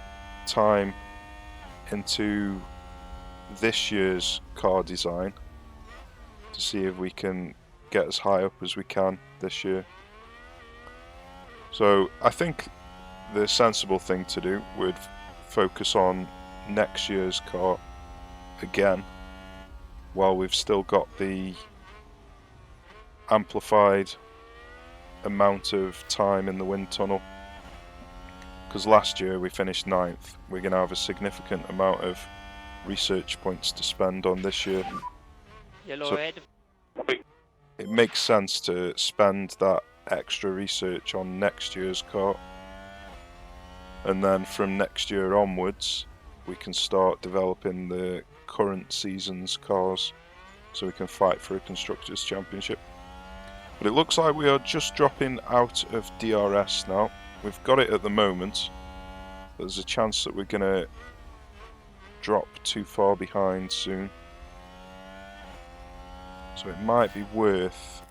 A: time into this year's car design to see if we can get as high up as we can this year. So I think the sensible thing to do would focus on next year's car again, while we've still got the amplified amount of time in the wind tunnel. Because last year we finished 9th, we're going to have a significant amount of research points to spend on this year.
C: Yellow
A: So-
C: red.
A: It makes sense to spend that extra research on next year's car. And then from next year onwards, we can start developing the current season's cars so we can fight for a Constructors' Championship. But it looks like we are just dropping out of DRS now. We've got it at the moment. There's a chance that we're going to drop too far behind soon. So it might be worth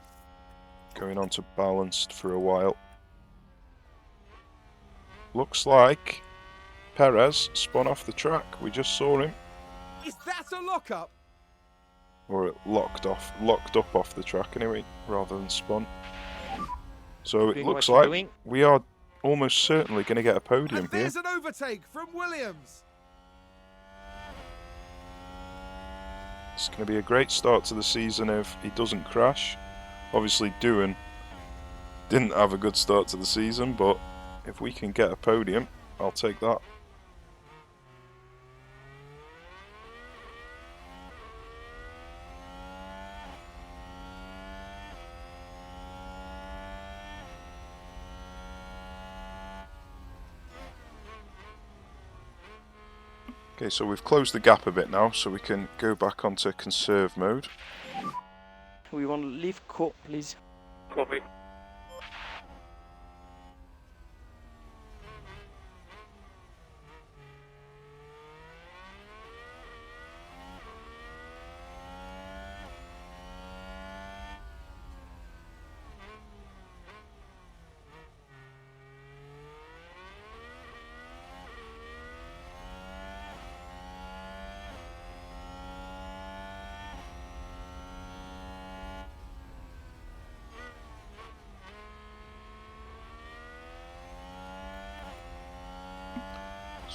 A: going on to balanced for a while. Looks like Perez spun off the track. We just saw him.
B: Is that a lockup?
A: Or it locked up off the track anyway, rather than spun. So it
C: Doing
A: looks
C: what you're
A: like
C: doing.
A: we are almost certainly going to get a podium
B: And
A: here.
B: there's an overtake from Williams.
A: It's going to be a great start to the season if he doesn't crash. Obviously, Doohan didn't have a good start to the season, but if we can get a podium, I'll take that. Okay, so we've closed the gap a bit now, so we can go back onto conserve mode.
C: We want to leave court, please.
D: Copy.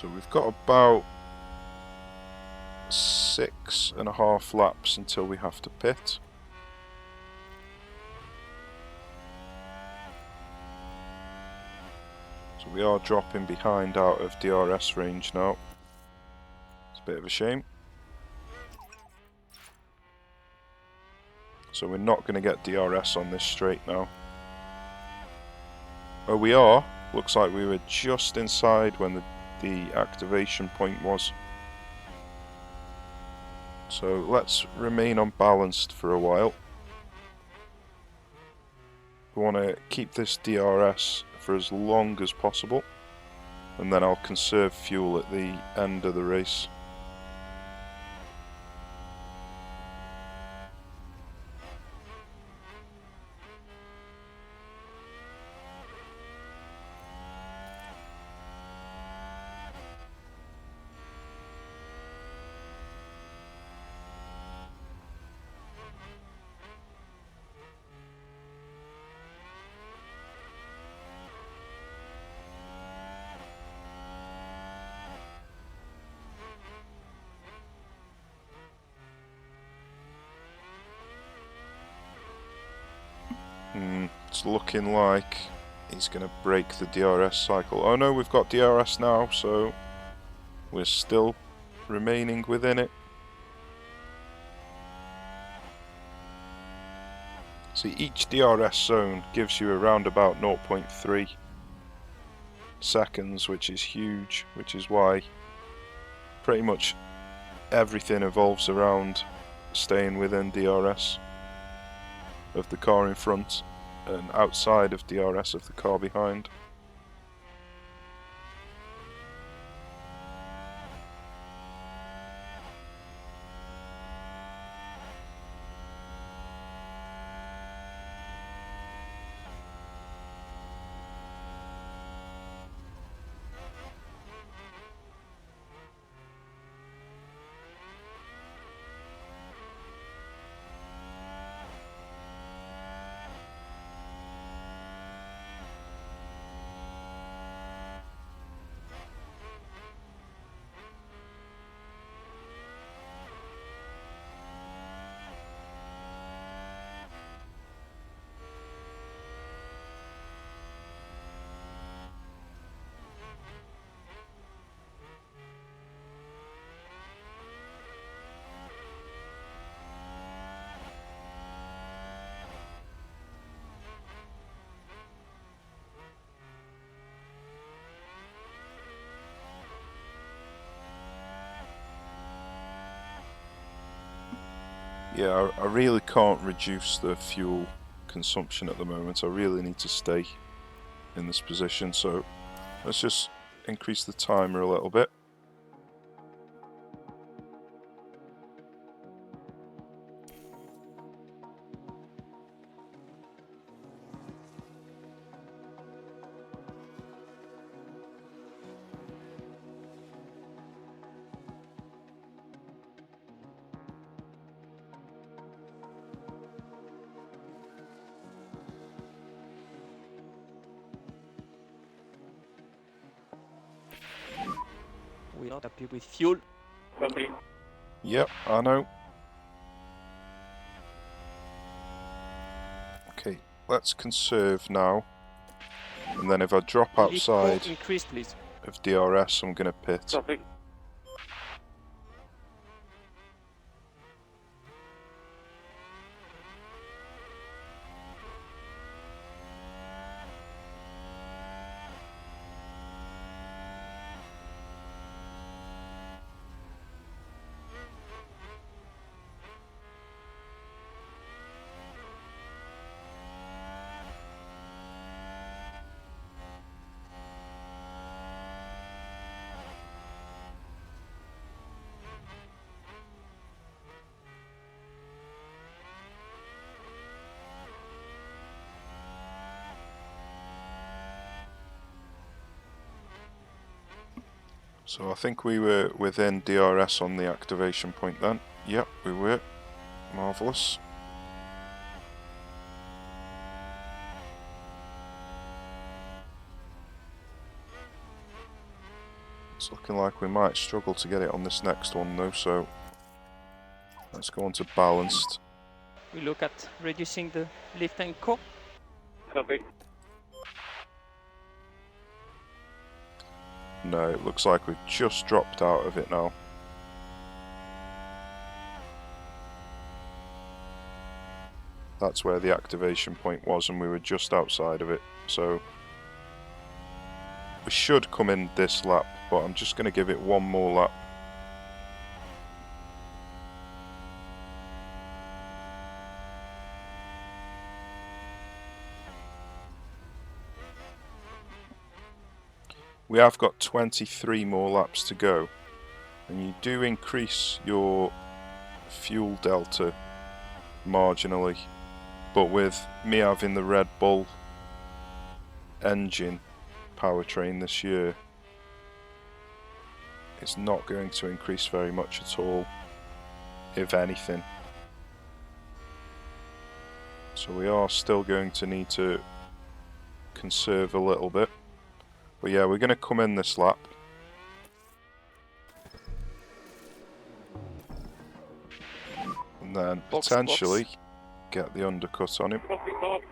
A: So we've got about 6.5 laps until we have to pit. So we are dropping behind out of DRS range now. It's a bit of a shame. So we're not going to get DRS on this straight now. Oh, we are. Looks like we were just inside when the activation point was. So let's remain unbalanced for a while. We want to keep this DRS for as long as possible, and then I'll conserve fuel at the end of the race. It's looking like he's going to break the DRS cycle. Oh no, we've got DRS now, so we're still remaining within it. See, each DRS zone gives you around about 0.3 seconds, which is huge, which is why pretty much everything evolves around staying within DRS of the car in front and outside of DRS of the car behind. Yeah, I really can't reduce the fuel consumption at the moment. I really need to stay in this position, so let's just increase the timer a little bit.
C: We're not happy with fuel.
D: Copy.
A: Yep, I know. Okay, let's conserve now. And then if I drop outside
C: Increase, please.
A: of DRS, I'm going to pit.
D: Copy.
A: So I think we were within DRS on the activation point then. Yep, we were. Marvellous. It's looking like we might struggle to get it on this next one though, so let's go on to balanced.
C: We look at reducing the lift and core.
D: Copy.
A: No, it looks like we've just dropped out of it now. That's where the activation point was and we were just outside of it, so we should come in this lap, but I'm just going to give it one more lap. We have got 23 more laps to go, and you do increase your fuel delta marginally, but with me having the Red Bull engine powertrain this year, it's not going to increase very much at all, if anything. So we are still going to need to conserve a little bit. But yeah, we're going to come in this lap. And then potentially get the undercut on him.
D: Copy, Bob.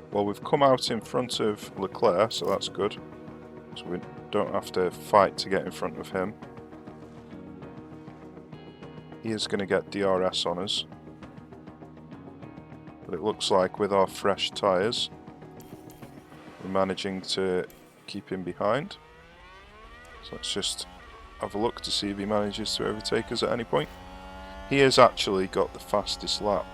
A: Well, we've come out in front of Leclerc, so that's good. So we don't have to fight to get in front of him. He is going to get DRS on us. But it looks like with our fresh tyres, we're managing to keep him behind. So let's just have a look to see if he manages to overtake us at any point. He has actually got the fastest lap.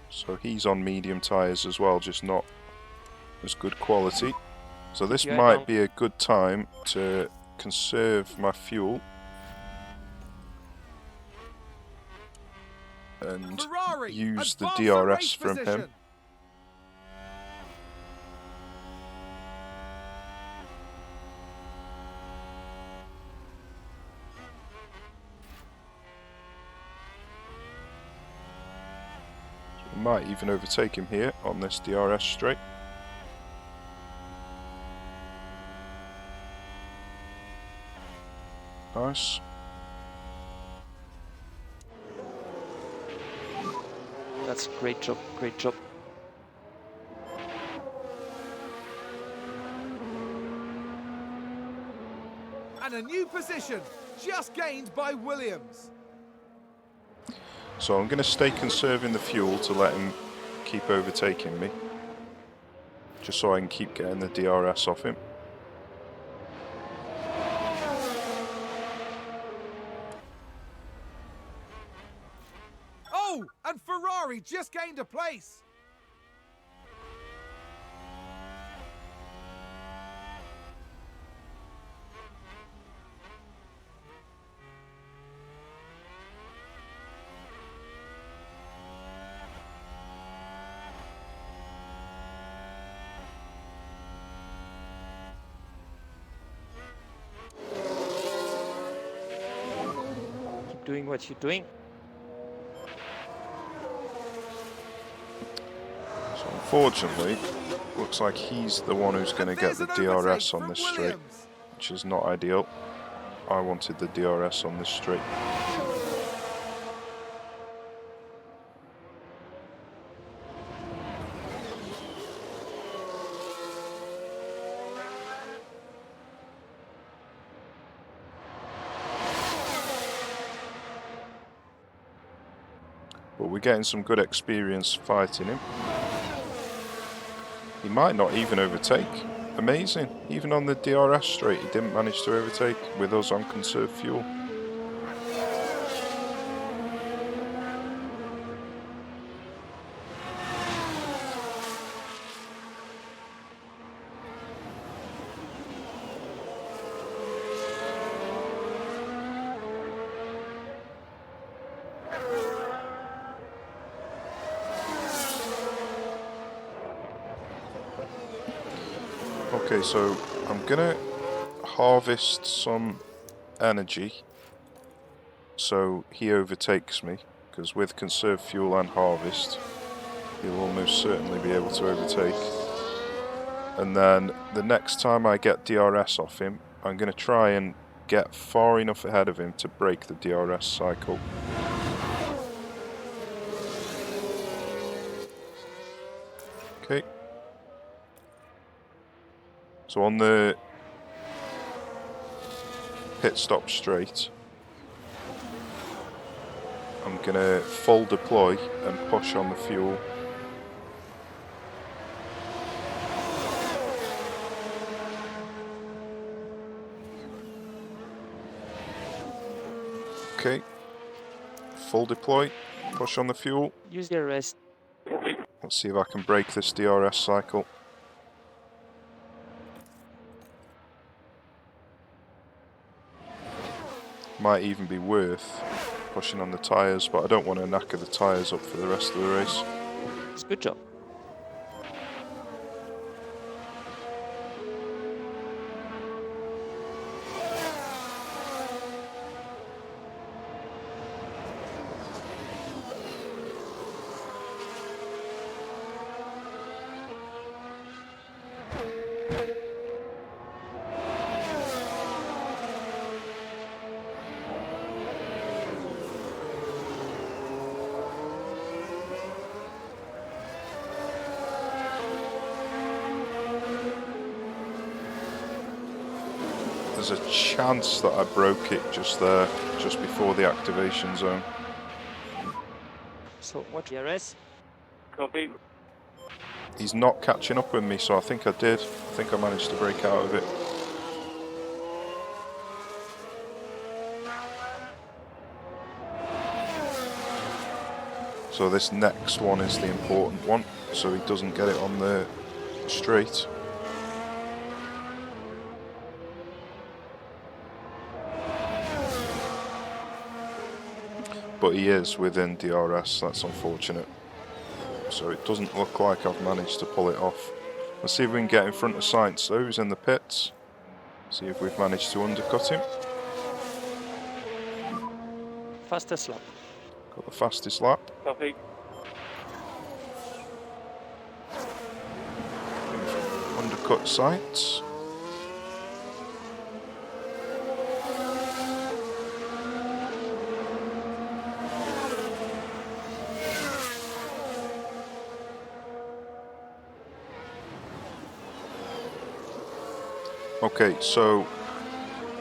A: So he's on medium tyres as well, just not as good quality. So this might be a good time to conserve my fuel and
B: Ferrari,
A: use the
B: advance
A: DRS
B: race
A: from him.
B: position.
A: We might even overtake him here on this DRS straight. Nice.
C: That's great job, great job.
B: a new position, just gained by Williams.
A: So I'm going to stay conserving the fuel to let him keep overtaking me. Just so I can keep getting the DRS off him.
B: Oh, and Ferrari just gained a place.
C: Keep doing what you're doing.
A: So unfortunately, looks like he's the one who's going to
B: And
A: get
B: there's
A: the
B: an overtake
A: DRS on
B: from
A: this straight,
B: Williams.
A: which is not ideal. I wanted the DRS on this straight. But we're getting some good experience fighting him. He might not even overtake. Amazing. Even on the DRS straight, he didn't manage to overtake with us on conserved fuel. Okay, so I'm gonna harvest some energy so he overtakes me, because with conserved fuel and harvest he'll almost certainly be able to overtake. And then the next time I get DRS off him, I'm gonna try and get far enough ahead of him to break the DRS cycle. Okay. So on the pit stop straight, I'm gonna full deploy and push on the fuel. Okay, full deploy, push on the fuel.
C: Use the rest.
A: Let's see if I can break this DRS cycle. Might even be worth pushing on the tyres, but I don't want to knacker the tyres up for the rest of the race.
C: It's a good job.
A: There's a chance that I broke it just there, just before the activation zone.
C: So what DRS?
D: Copy.
A: He's not catching up with me, so I think I did. I think I managed to break out of it. So this next one is the important one, so he doesn't get it on the straight. But he is within DRS, that's unfortunate. So it doesn't look like I've managed to pull it off. Let's see if we can get in front of Sainz though, who's in the pits. See if we've managed to undercut him.
C: Fastest lap.
A: Got the fastest lap.
D: Copy.
A: Undercut Sainz. Okay, so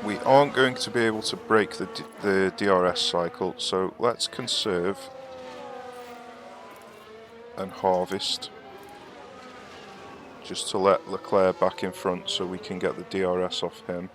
A: we aren't going to be able to break the DRS cycle, so let's conserve and harvest just to let Leclerc back in front so we can get the DRS off him.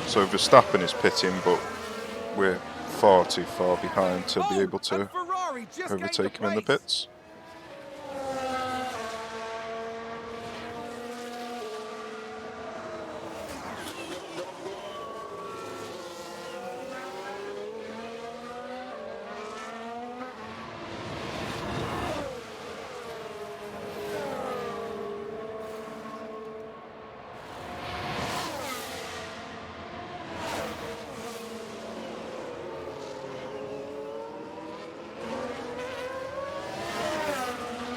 A: So Verstappen is pitting, but we're far too far behind to be able to overtake him in the pits.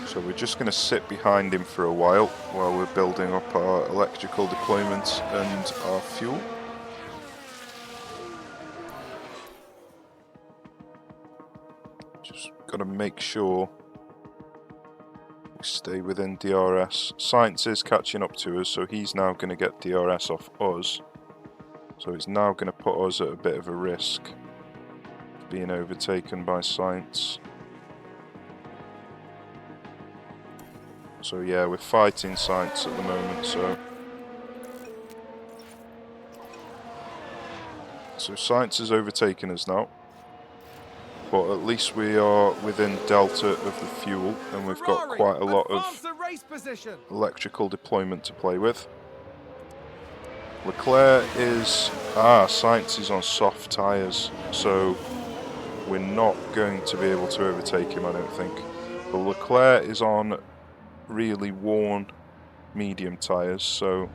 A: So we're just going to sit behind him for a while we're building up our electrical deployment and our fuel. Just got to make sure we stay within DRS. Sainz is catching up to us, so he's now going to get DRS off us. So it's now going to put us at a bit of a risk of being overtaken by Sainz. So yeah, we're fighting Sainz at the moment, so Sainz has overtaken us now. But at least we are within delta of the fuel, and we've got quite a lot of electrical deployment to play with. Leclerc is... Sainz is on soft tyres, so we're not going to be able to overtake him, I don't think. But Leclerc is on really worn medium tyres, so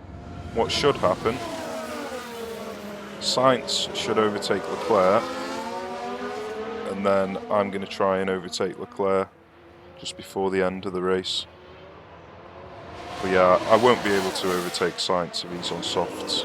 A: what should happen, Sainz should overtake Leclerc, and then I'm going to try and overtake Leclerc just before the end of the race. But yeah, I won't be able to overtake Sainz if he's on softs.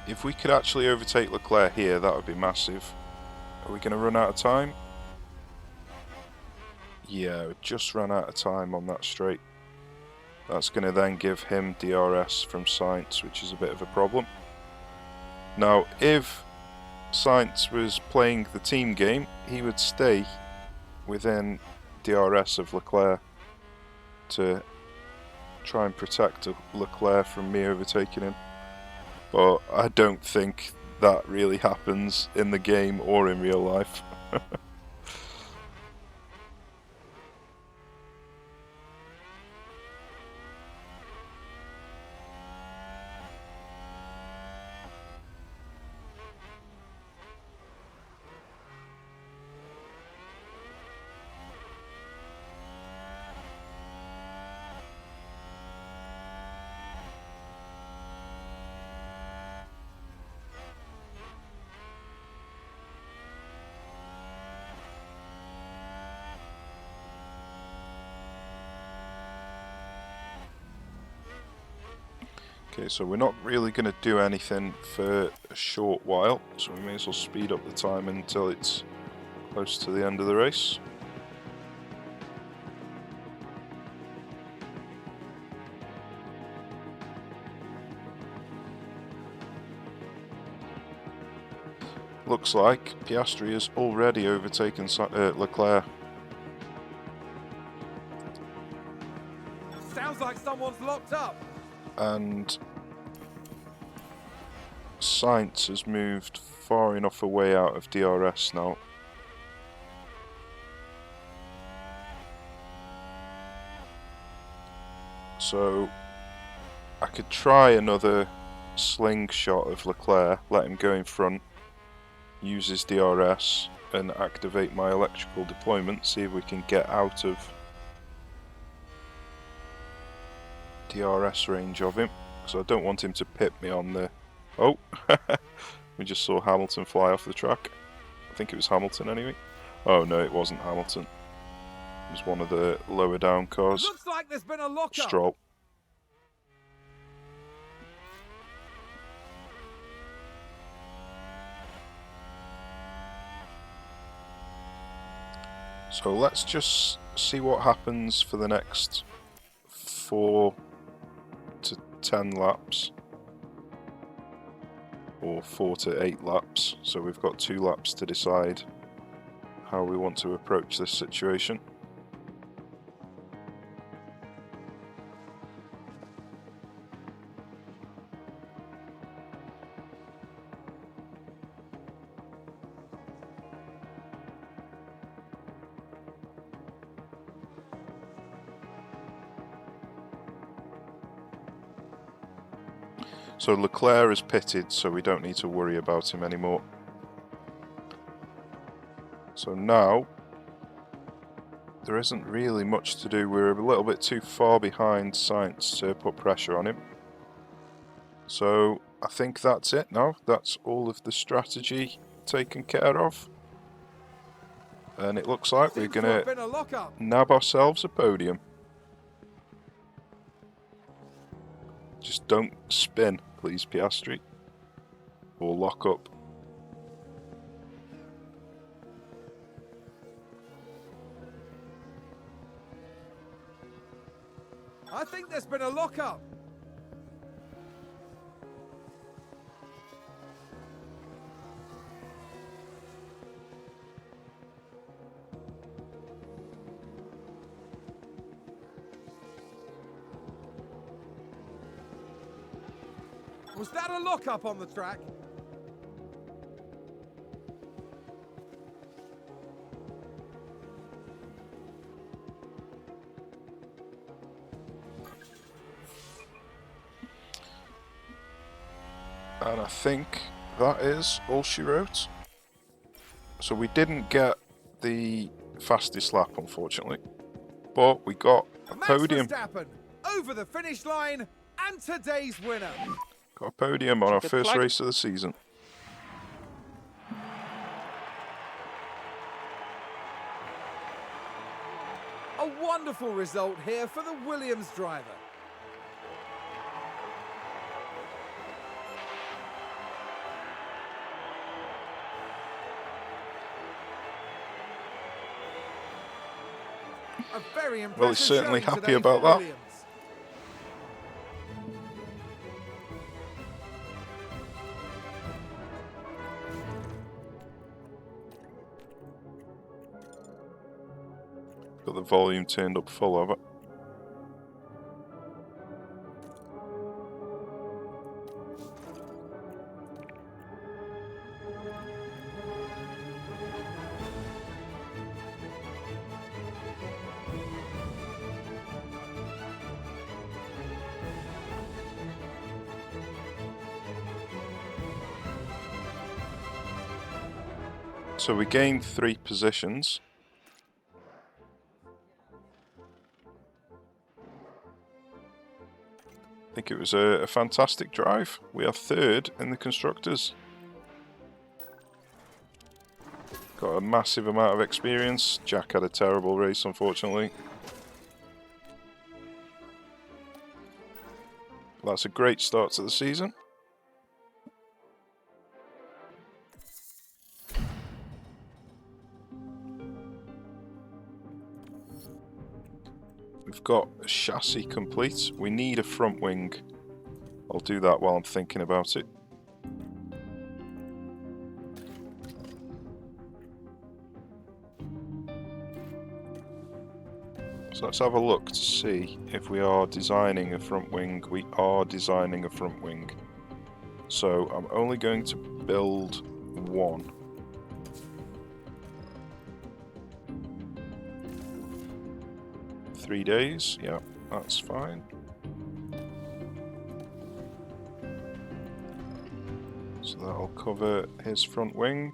A: If we could actually overtake Leclerc here, that would be massive. Are we going to run out of time? Yeah, we just ran out of time on that straight. That's going to then give him DRS from Sainz, which is a bit of a problem. Now, if Sainz was playing the team game, he would stay within DRS of Leclerc to try and protect Leclerc from me overtaking him. But I don't think that really happens in the game or in real life. Okay, so we're not really going to do anything for a short while, so we may as well speed up the time until it's close to the end of the race. Looks like Piastri has already overtaken Leclerc.
B: Someone's locked up.
A: And Sainz has moved far enough away out of DRS now. So I could try another slingshot of Leclerc, let him go in front, use his DRS and activate my electrical deployment, see if we can get out of DRS range of him, because I don't want him to pit me on the... Oh, we just saw Hamilton fly off the track. I think it was Hamilton anyway. Oh no, it wasn't Hamilton. It was one of the lower down cars.
B: Looks like there's been a lockup.
A: Stroll. So let's just see what happens for the next 4 to 10 laps. Or 4 to 8 laps. So we've got 2 laps to decide how we want to approach this situation. So Leclerc is pitted, so we don't need to worry about him anymore. So now, there isn't really much to do. We're a little bit too far behind Sainz to put pressure on him. So I think that's it now. That's all of the strategy taken care of. And it looks like we're going to nab ourselves a podium. Just don't spin, please, Piastri. Or lock up.
B: I think there's been a lockup. Was that a lockup on the track?
A: And I think that is all she wrote. So we didn't get the fastest lap, unfortunately, but we got a podium.
B: Max Verstappen over the finish line and today's winner.
A: Got a podium on our
C: Good
A: first
C: flag.
A: race of the season.
B: A wonderful result here for the Williams driver. A very impressive
A: Well, he's certainly
B: showing
A: happy
B: today
A: about
B: for
A: that.
B: Williams.
A: Got the volume turned up full of it. So we gained 3 positions. I think it was a fantastic drive. We are 3rd in the Constructors. Got a massive amount of experience. Jack had a terrible race, unfortunately. That's a great start to the season. We've got a chassis complete. We need a front wing. I'll do that while I'm thinking about it. So let's have a look to see if we are designing a front wing. We are designing a front wing. So I'm only going to build one. Three days, yeah, that's fine. So that'll cover his front wing.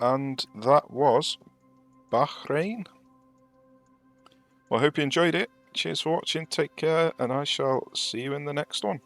A: And that was Bahrain. Well, I hope you enjoyed it. Cheers for watching, take care, and I shall see you in the next one.